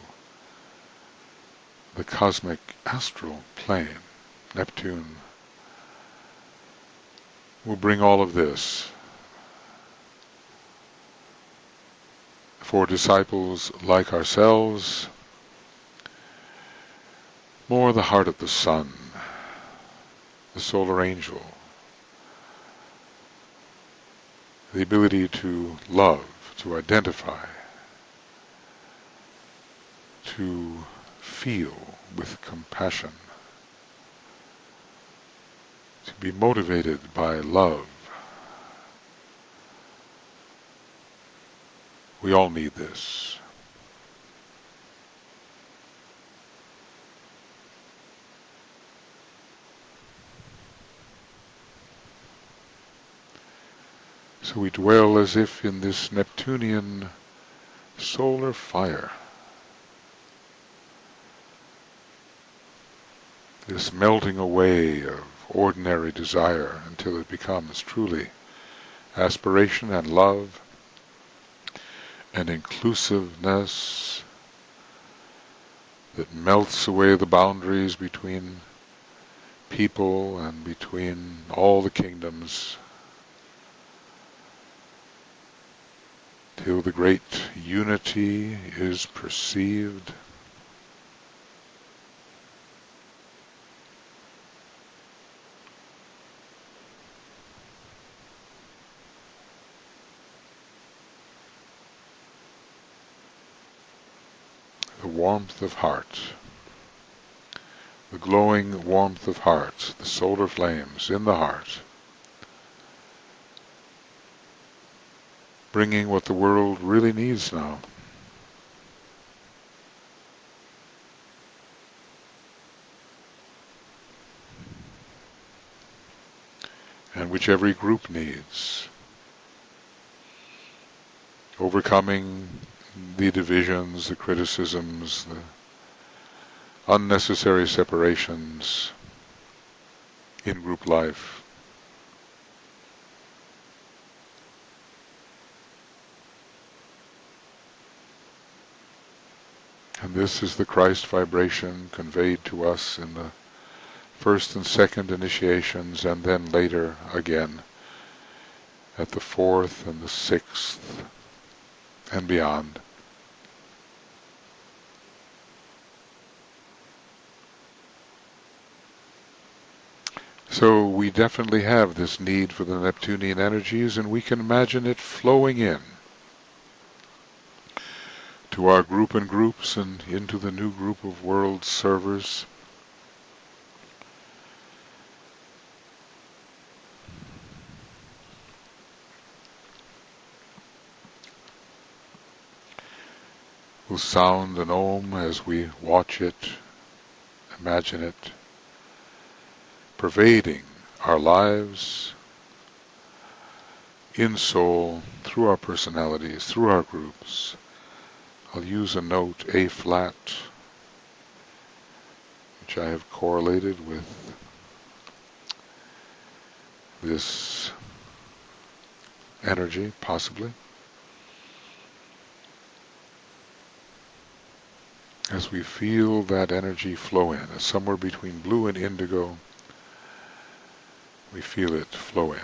the cosmic astral plane. Neptune will bring all of this for disciples like ourselves, more the heart of the sun, the solar angel, the ability to love, to identify, to feel with compassion, to be motivated by love. We all need this. So we dwell as if in this Neptunian solar fire, this melting away of ordinary desire until it becomes truly aspiration and love and inclusiveness that melts away the boundaries between people and between all the kingdoms, till the great unity is perceived. The warmth of heart, the glowing warmth of heart, the solar flames in the heart, bringing what the world really needs now. And which every group needs. Overcoming the divisions, the criticisms, the unnecessary separations in group life. And this is the Christ vibration conveyed to us in the first and second initiations, and then later again at the fourth and the sixth and beyond. So we definitely have this need for the Neptunian energies, and we can imagine it flowing in to our group and groups and into the new group of world servers. We'll sound an Om as we watch it, imagine it, pervading our lives in soul, through our personalities, through our groups. I'll use a note, A flat, which I have correlated with this energy, possibly. As we feel that energy flow in, somewhere between blue and indigo, we feel it flow in.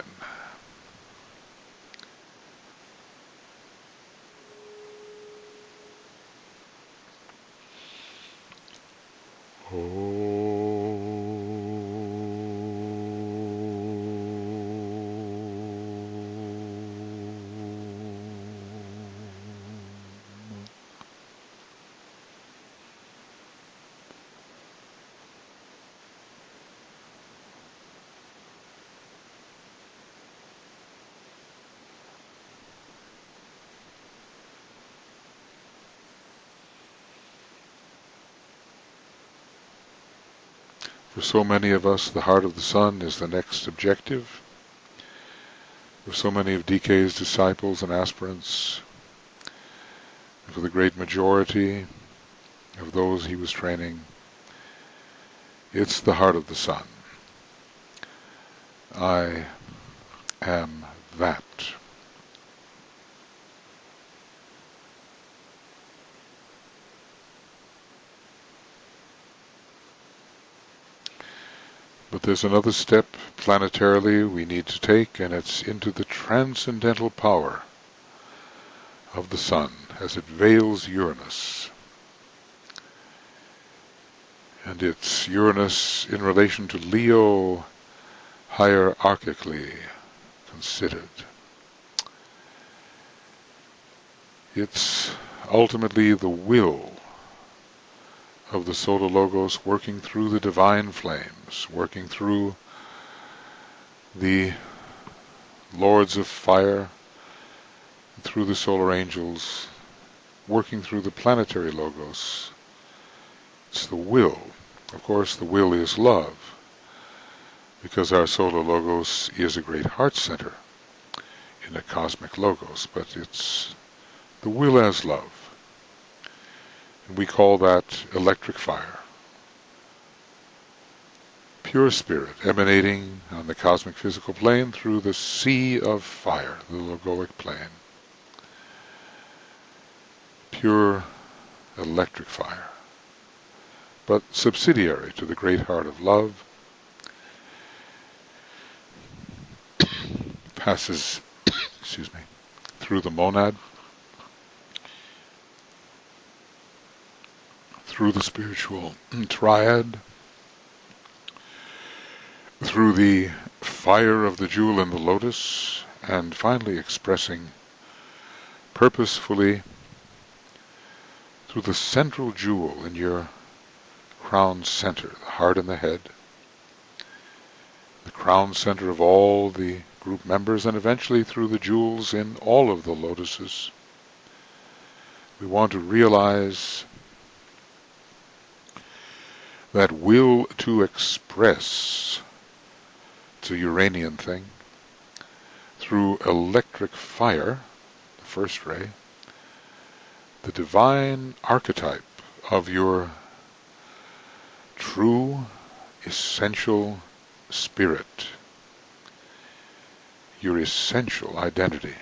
For so many of us, the heart of the sun is the next objective. For so many of DK's disciples and aspirants, and for the great majority of those he was training, it's the heart of the sun. I am that. But there's another step planetarily we need to take, and it's into the transcendental power of the sun as it veils Uranus. And it's Uranus in relation to Leo hierarchically considered. It's ultimately the will of the Solar Logos working through the divine flames, working through the lords of fire, through the solar angels, working through the planetary Logos. It's the will. Of course, the will is love, because our Solar Logos is a great heart center in a cosmic Logos, but it's the will as love. And we call that electric fire. Pure spirit emanating on the cosmic physical plane through the sea of fire, the logoic plane. Pure electric fire, but subsidiary to the great heart of love, passes through the monad, through the spiritual triad, through the fire of the jewel in the lotus, and finally expressing purposefully through the central jewel in your crown center, the heart and the head, the crown center of all the group members, and eventually through the jewels in all of the lotuses. We want to realize that will to express, it's a Uranian thing, through electric fire, the first ray, the divine archetype of your true, essential spirit, your essential identity.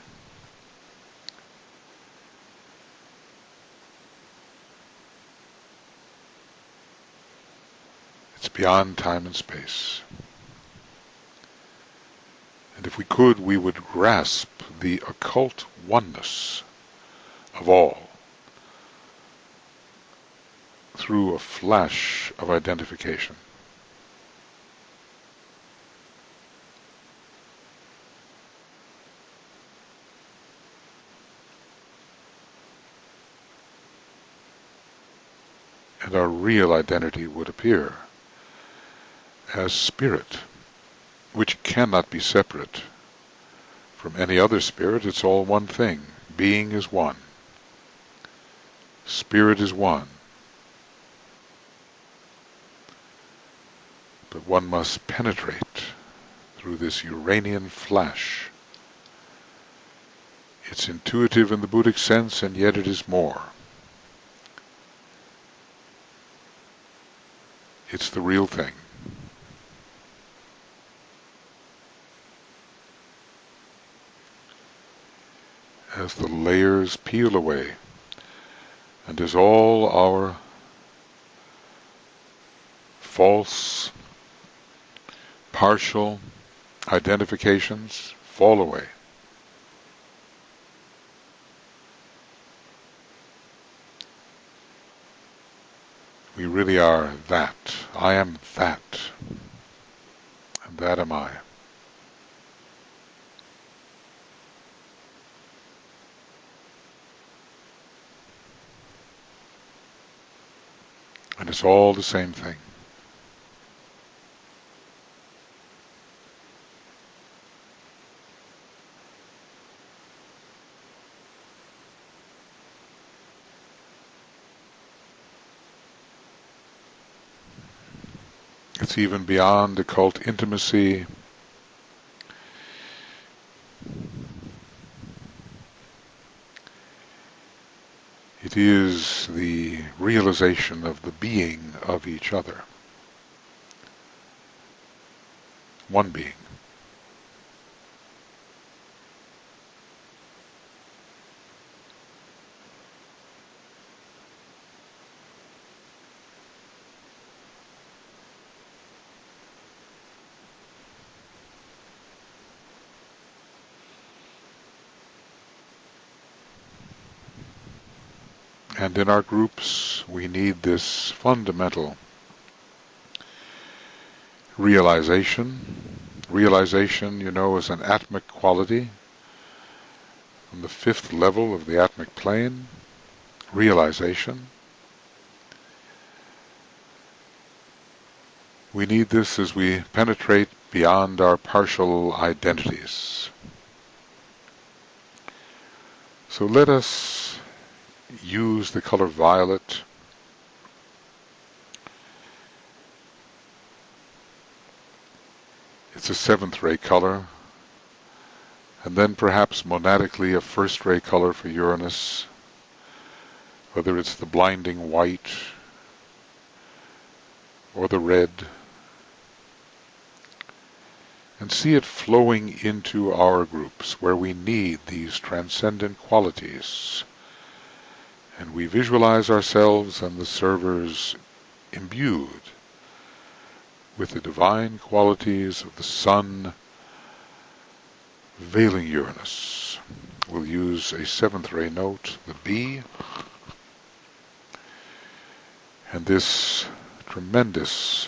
It's beyond time and space. And if we could, we would grasp the occult oneness of all through a flash of identification. and our real identity would appear as spirit, which cannot be separate from any other spirit. It's all one thing. Being is one. Spirit is one. But one must penetrate through this Uranian flesh. It's intuitive in the Buddhic sense, and yet it is more. It's the real thing. As the layers peel away, and as all our false, partial identifications fall away, we really are that. I am that, and that am I. And it's all the same thing. It's even beyond occult intimacy. It is the realization of the being of each other. One being. And in our groups, we need this fundamental realization. Realization, you know, is an atmic quality on the 5th level of the atmic plane. Realization. We need this as we penetrate beyond our partial identities. So let us use the color violet. It's a 7th ray color, and then perhaps monadically a 1st ray color for Uranus, whether it's the blinding white or the red, and see it flowing into our groups where we need these transcendent qualities. And we visualize ourselves and the servers imbued with the divine qualities of the sun veiling Uranus. We'll use a 7th ray note, the B, and this tremendous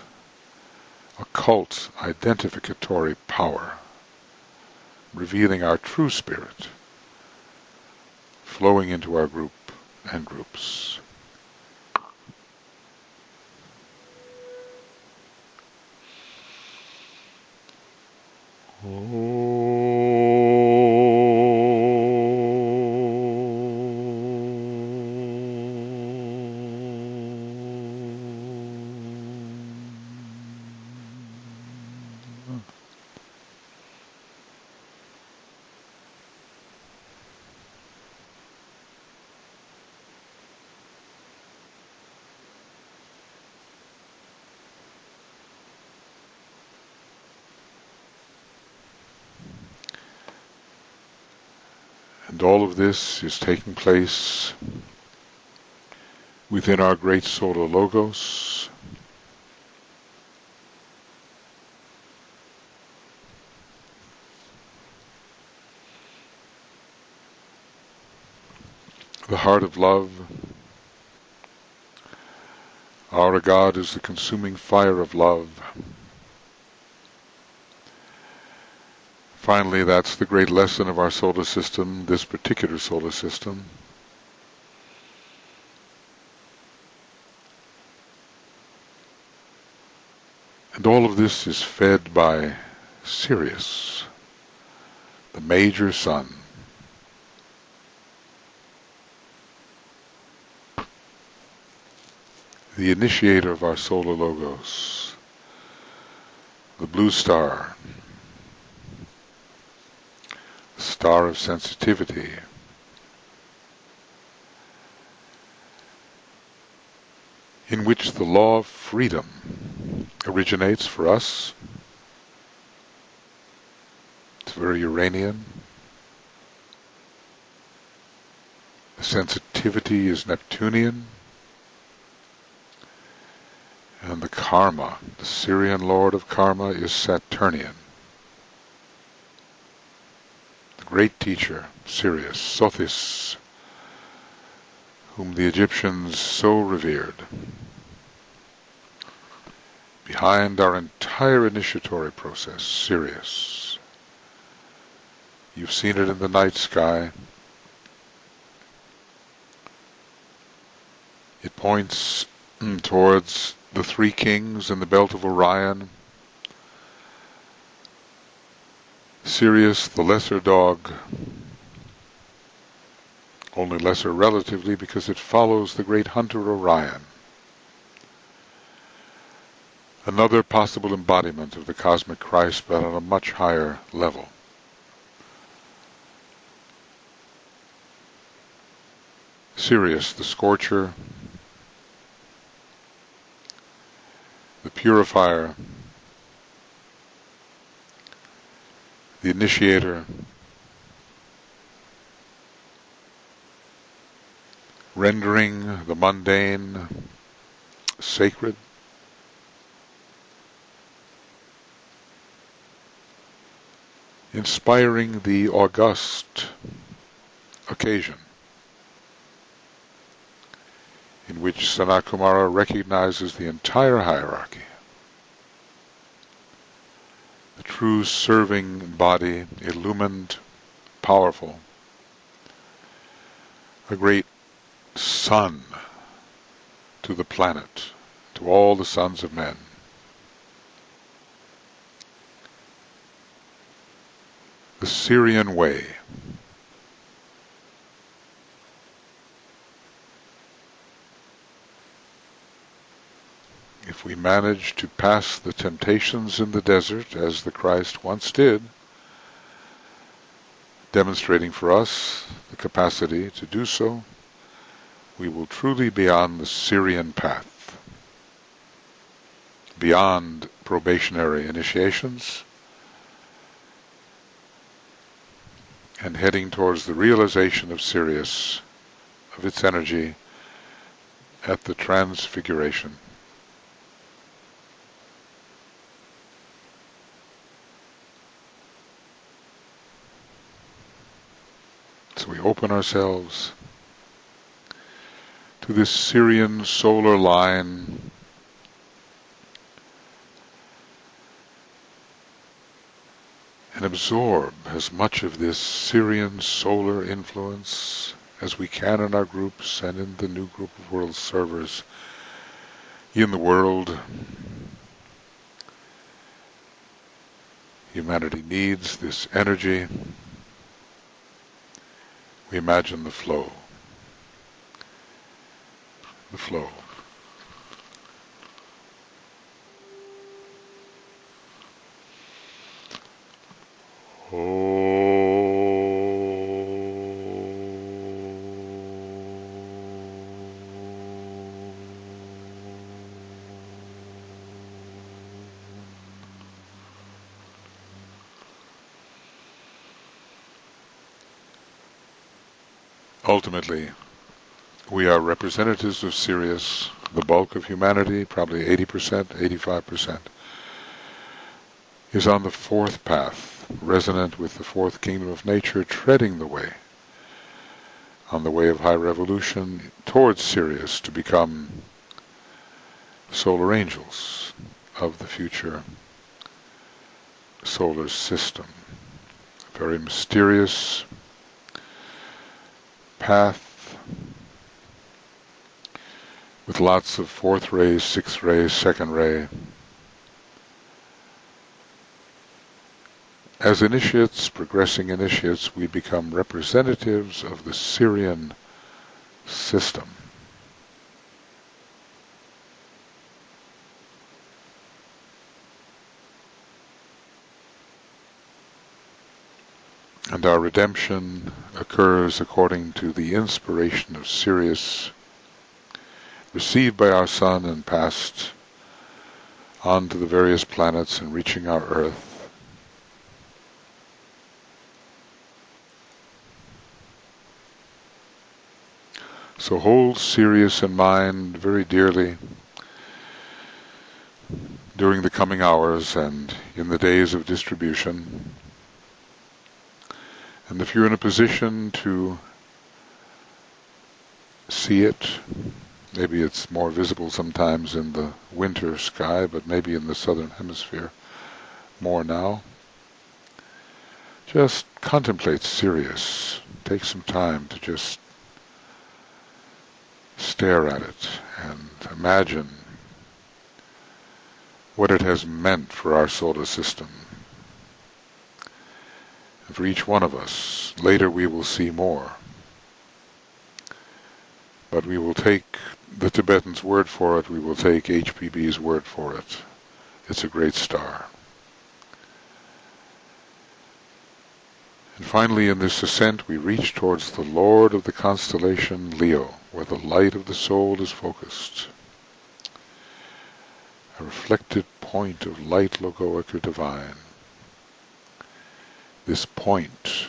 occult identificatory power, revealing our true spirit, flowing into our group and groups. And all of this is taking place within our great solar logos. The heart of love. Our God is the consuming fire of love. Finally, that's the great lesson of our solar system, this particular solar system. And all of this is fed by Sirius, the major sun. The initiator of our solar logos, the blue star, the star of sensitivity, in which the law of freedom originates for us. It's very Uranian. The sensitivity is Neptunian. And the karma, the Syrian lord of karma, is Saturnian. The great teacher, Sirius, Sothis, whom the Egyptians so revered. Behind our entire initiatory process, Sirius. You've seen it in the night sky. It points towards the three kings in the belt of Orion. Sirius, the lesser dog, only lesser relatively because it follows the great hunter Orion. Another possible embodiment of the cosmic Christ, but on a much higher level. Sirius, the scorcher, the purifier, the initiator, rendering the mundane sacred, inspiring the august occasion in which Sanakumara recognizes the entire hierarchy, the true serving body, illumined, powerful, a great sun to the planet, to all the sons of men. The Syrian way. If we manage to pass the temptations in the desert, as the Christ once did, demonstrating for us the capacity to do so, we will truly be on the Syrian path, beyond probationary initiations, and heading towards the realization of Sirius, of its energy, at the transfiguration. So we open ourselves to this Syrian solar line, and absorb as much of this Syrian solar influence as we can in our groups and in the new group of world servers in the world. Humanity needs this energy. We imagine the flow. The flow. Ultimately, we are representatives of Sirius. The bulk of humanity, probably 80%, 85%, is on the fourth path, resonant with the fourth kingdom of nature, treading the way, on the way of high revolution towards Sirius to become solar angels of the future solar system. A very mysterious path with lots of fourth rays, sixth rays, second ray, As initiates, progressing initiates, we become representatives of the Sirian system. And our redemption occurs according to the inspiration of Sirius, received by our Sun and passed on to the various planets and reaching our Earth. So hold Sirius in mind very dearly during the coming hours and in the days of distribution. And if you're in a position to see it, maybe it's more visible sometimes in the winter sky, but maybe in the southern hemisphere more now, just contemplate Sirius. Take some time to just stare at it and imagine what it has meant for our solar system. And for each one of us, later we will see more. But we will take the Tibetans' word for it, we will take HPB's word for it. It's a great star. And finally, in this ascent, we reach towards the Lord of the constellation Leo, where the light of the soul is focused. A reflected point of light logoic or divine. This point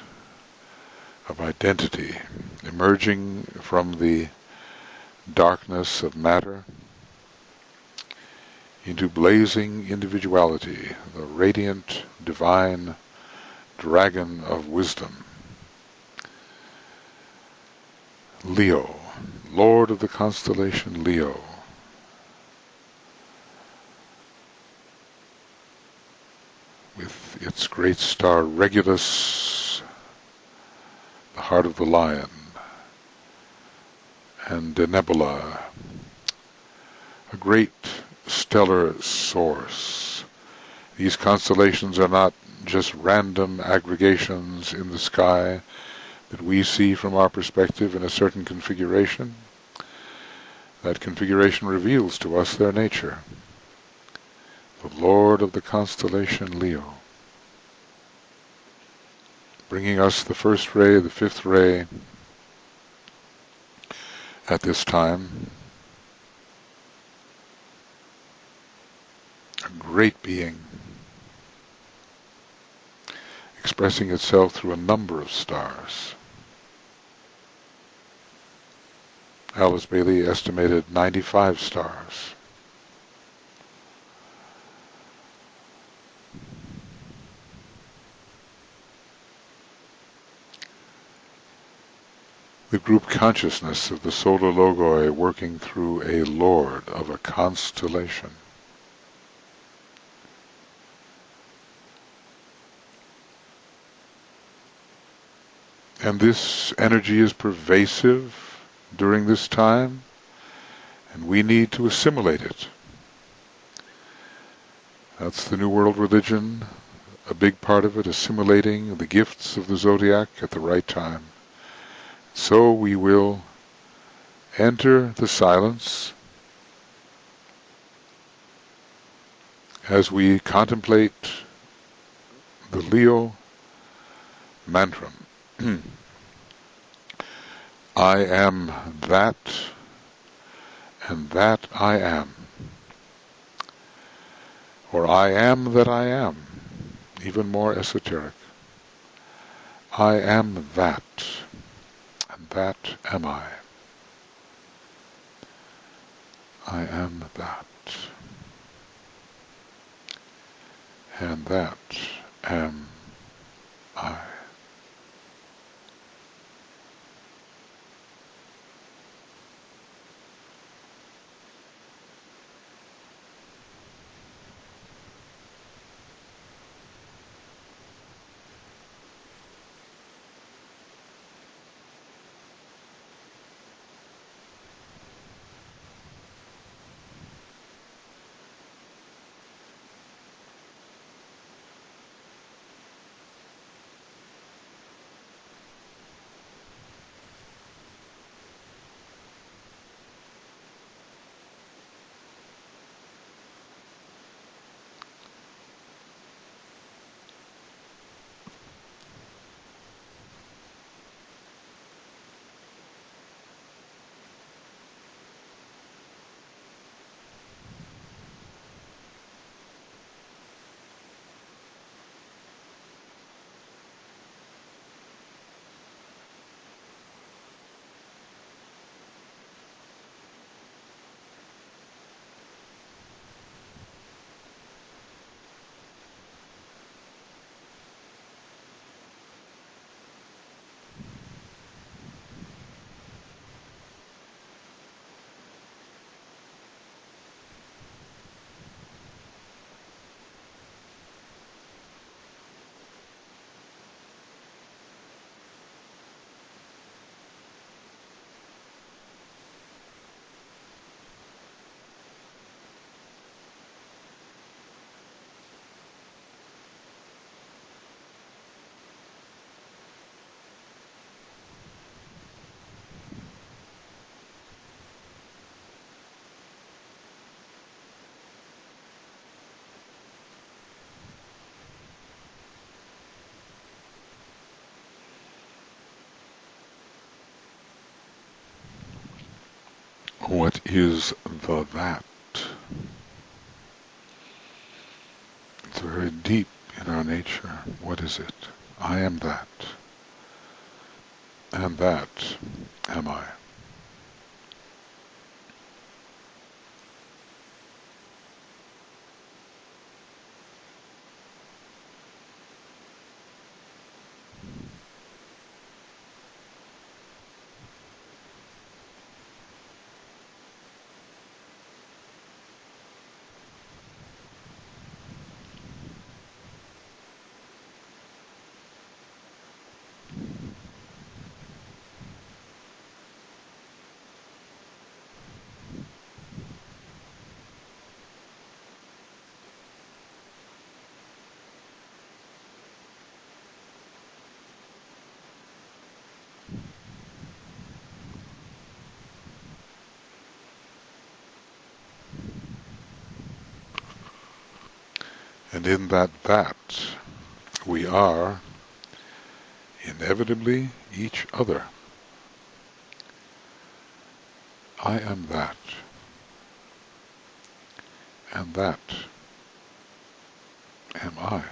of identity emerging from the darkness of matter into blazing individuality, the radiant divine dragon of wisdom. Leo, Lord of the constellation Leo. With its great star Regulus, the heart of the lion, and a nebula, a great stellar source. These constellations are not just random aggregations in the sky that we see from our perspective in a certain configuration. That configuration reveals to us their nature. The Lord of the constellation Leo, bringing us the first ray, the fifth ray at this time. A great being, expressing itself through a number of stars. Alice Bailey estimated 95 stars. The group consciousness of the solar logoi working through a lord of a constellation. And this energy is pervasive during this time, and we need to assimilate it. That's the New World religion, a big part of it, assimilating the gifts of the zodiac at the right time. So we will enter the silence as we contemplate the Leo mantra. I am that, and that I am. Or I am that I am, even more esoteric. I am that, and that am I. I am that, and that am I. What is the that? It's very deep in our nature. What is it? I am that. And that am I. And in that we are inevitably each other. I am that, and that am I.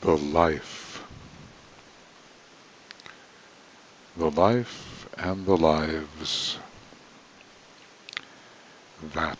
The life and the lives that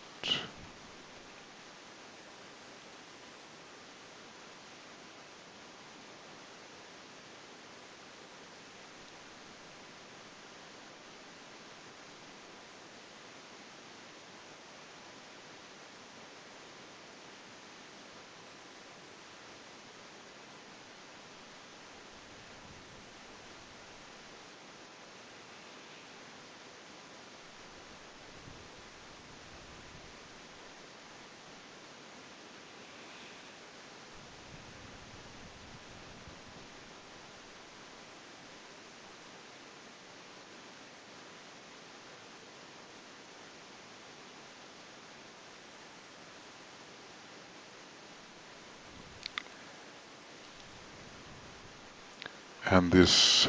and this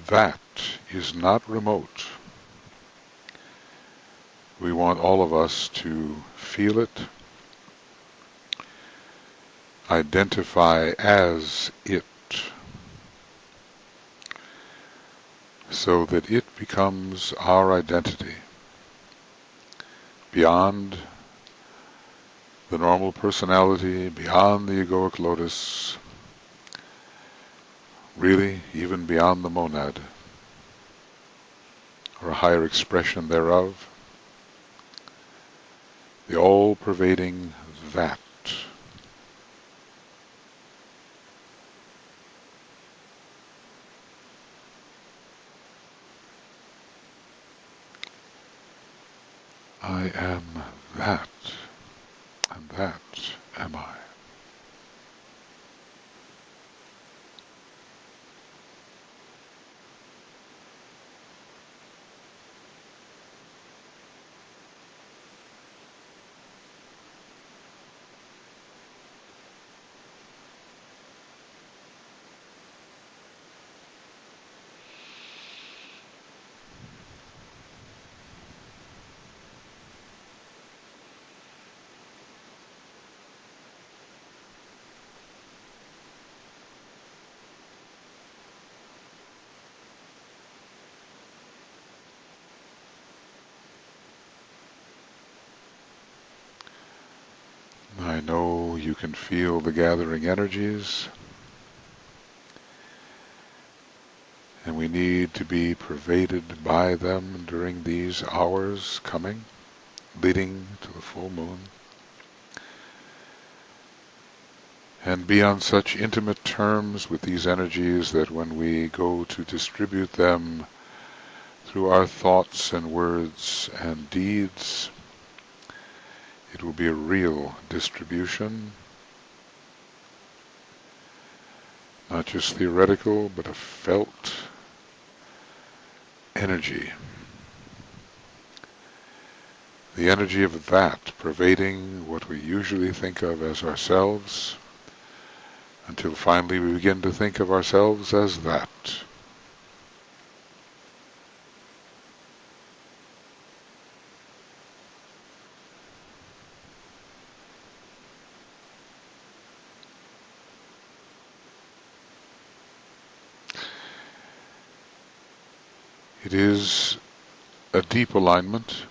that is not remote. We want all of us to feel it, identify as it, so that it becomes our identity, beyond the normal personality, beyond the egoic lotus, really even beyond the monad, or a higher expression thereof, the all-pervading that. I am that, and that am I. I know you can feel the gathering energies, and we need to be pervaded by them during these hours coming, leading to the full moon, and be on such intimate terms with these energies that when we go to distribute them through our thoughts and words and deeds, it will be a real distribution, not just theoretical, but a felt energy. The energy of that pervading what we usually think of as ourselves, until finally we begin to think of ourselves as that. It is a deep alignment.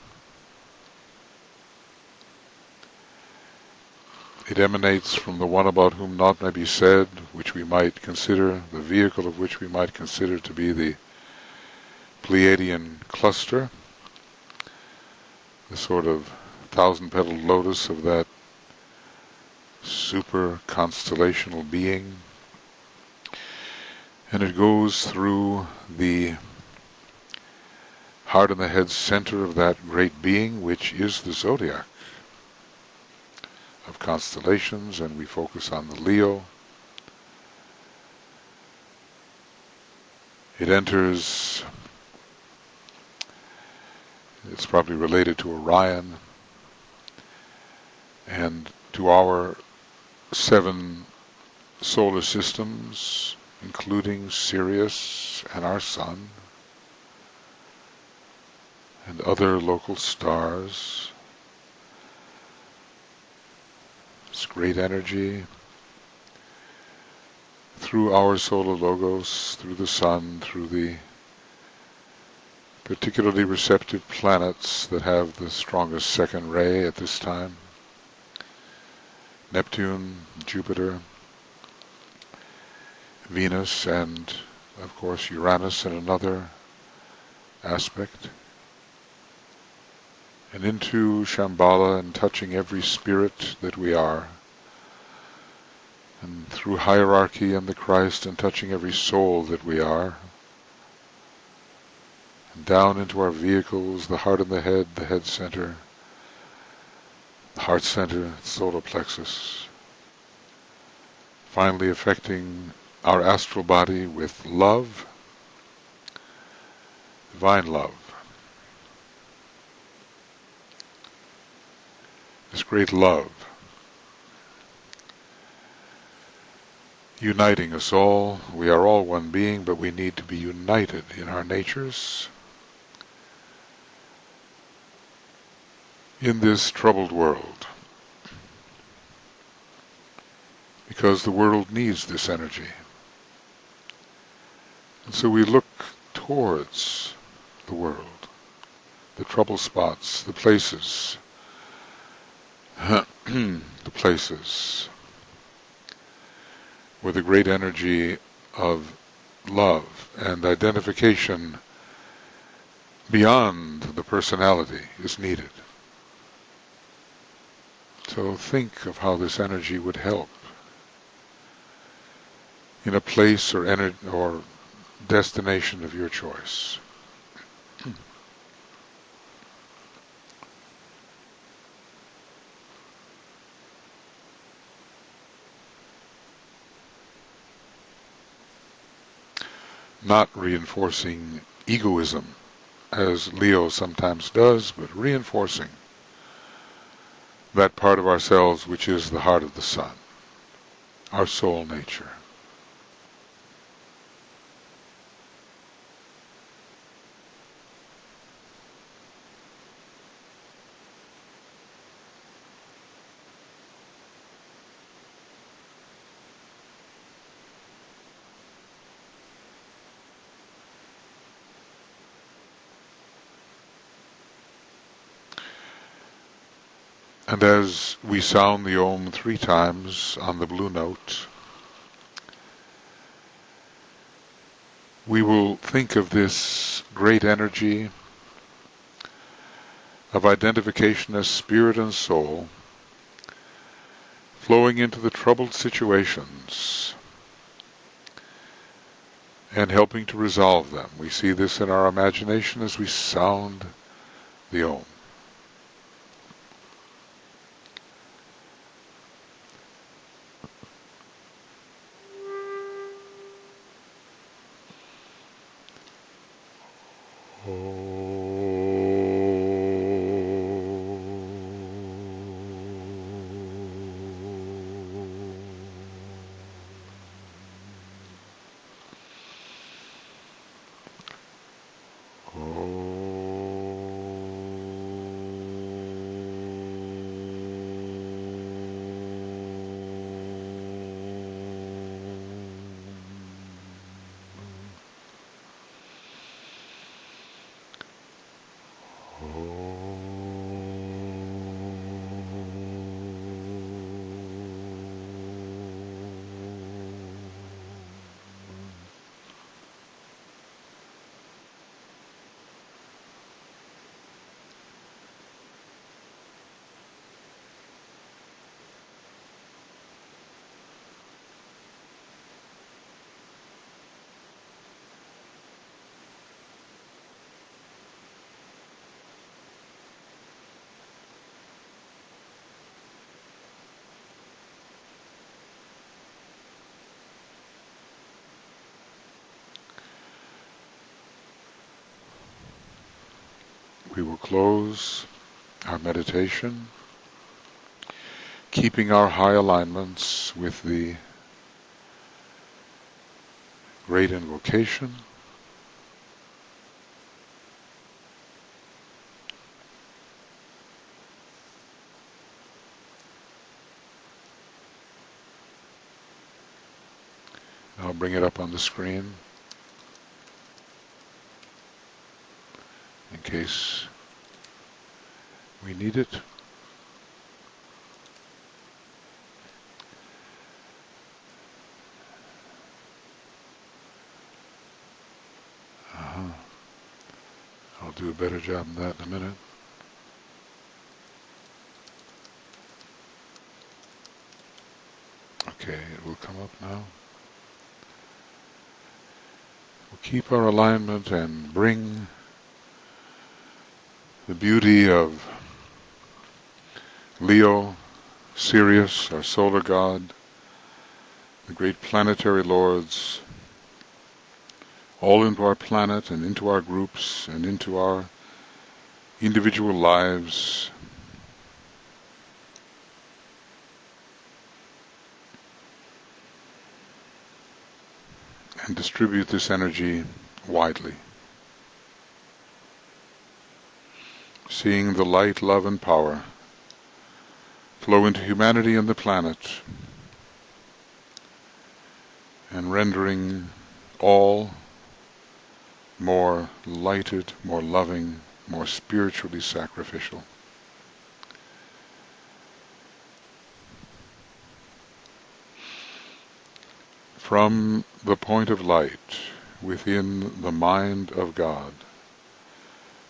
It emanates from the one about whom naught may be said, which we might consider, the vehicle of which we might consider to be the Pleiadian cluster, the sort of thousand-petaled lotus of that super constellational being. And it goes through the heart and the head center of that great being, which is the zodiac of constellations, and we focus on the Leo. It enters, it's probably related to Orion, and to our 7 solar systems, including Sirius and our Sun, and other local stars. It's great energy through our solar logos, through the Sun, through the particularly receptive planets that have the strongest second ray at this time. Neptune, Jupiter, Venus, and of course Uranus in another aspect. And into Shambhala, and touching every spirit that we are, and through hierarchy and the Christ, and touching every soul that we are, and down into our vehicles, the heart and the head center, the heart center, solar plexus, finally affecting our astral body with love, divine love. This great love, uniting us all. We are all one being, but we need to be united in our natures in this troubled world, because the world needs this energy. And so we look towards the world, the trouble spots, the places, the places where the great energy of love and identification beyond the personality is needed. So think of how this energy would help in a place or destination of your choice. Not reinforcing egoism, as Leo sometimes does, but reinforcing that part of ourselves which is the heart of the sun, our soul nature. And as we sound the Om 3 times on the blue note, we will think of this great energy of identification as spirit and soul flowing into the troubled situations and helping to resolve them. We see this in our imagination as we sound the Om. We will close our meditation, keeping our high alignments with the great invocation. I'll bring it up on the screen in case we need it. I'll do a better job than that in a minute. Okay, it will come up now. We'll keep our alignment and bring the beauty of Leo, Sirius, our solar god, the great planetary lords, all into our planet and into our groups and into our individual lives. And distribute this energy widely. Seeing the light, love, and power flow into humanity and the planet, and rendering all more lighted, more loving, more spiritually sacrificial. From the point of light within the mind of God,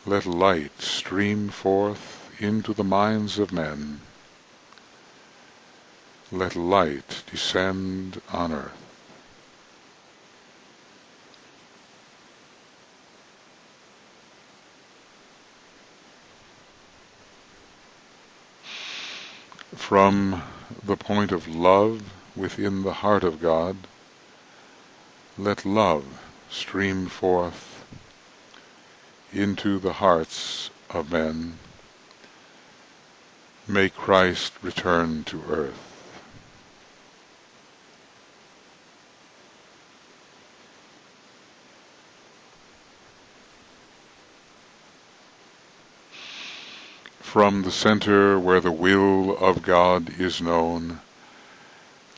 let light stream forth into the minds of men. Let light descend on earth. From the point of love within the heart of God, let love stream forth into the hearts of men. May Christ return to earth. From the center where the will of God is known,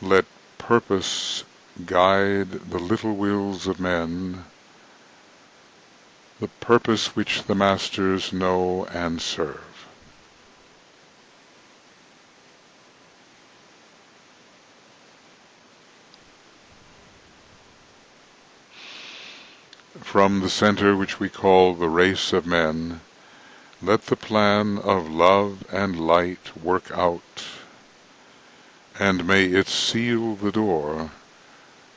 let purpose guide the little wills of men, the purpose which the masters know and serve. from the center which we call the race of men, let the plan of love and light work out, and may it seal the door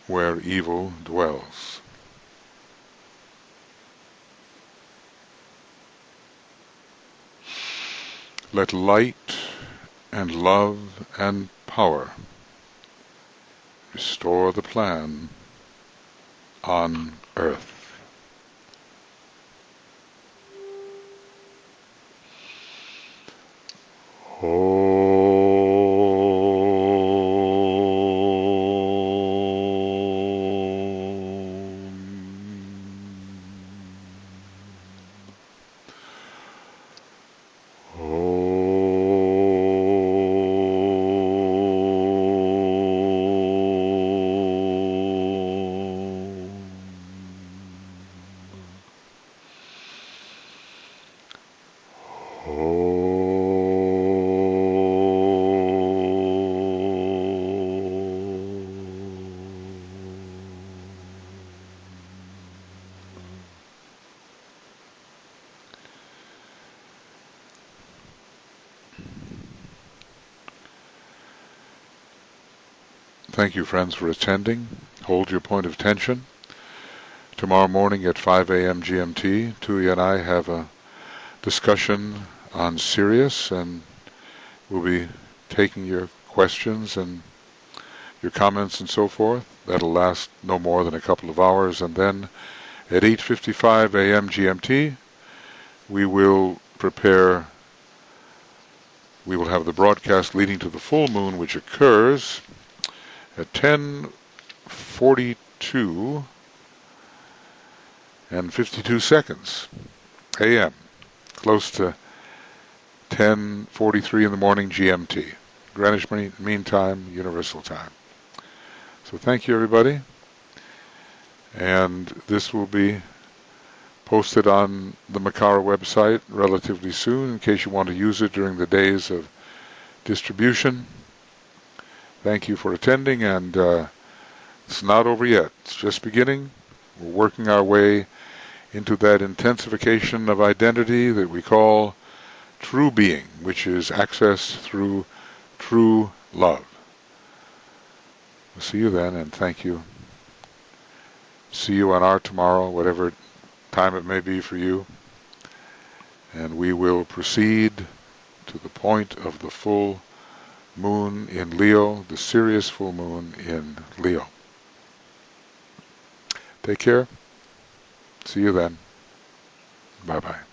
where evil dwells. Let light and love and power restore the plan on earth. Thank you, friends, for attending. Hold your point of tension. Tomorrow morning at 5 a.m. GMT, Tuya and I have a discussion on Sirius, and we'll be taking your questions and your comments and so forth. That'll last no more than a couple of hours, and then at 8:55 a.m. GMT, we will have the broadcast leading to the full moon, which occurs at 10:42 and 52 seconds a.m., close to 10:43 in the morning GMT, Greenwich Mean Time, Universal Time. So thank you, everybody. And this will be posted on the Makara website relatively soon in case you want to use it during the days of distribution. Thank you for attending, and it's not over yet. It's just beginning. We're working our way into that intensification of identity that we call true being, which is accessed through true love. We'll see you then, and thank you. See you on our tomorrow, whatever time it may be for you. And we will proceed to the point of the full moon in Leo, the Sirius full moon in Leo. Take care. See you then. Bye-bye.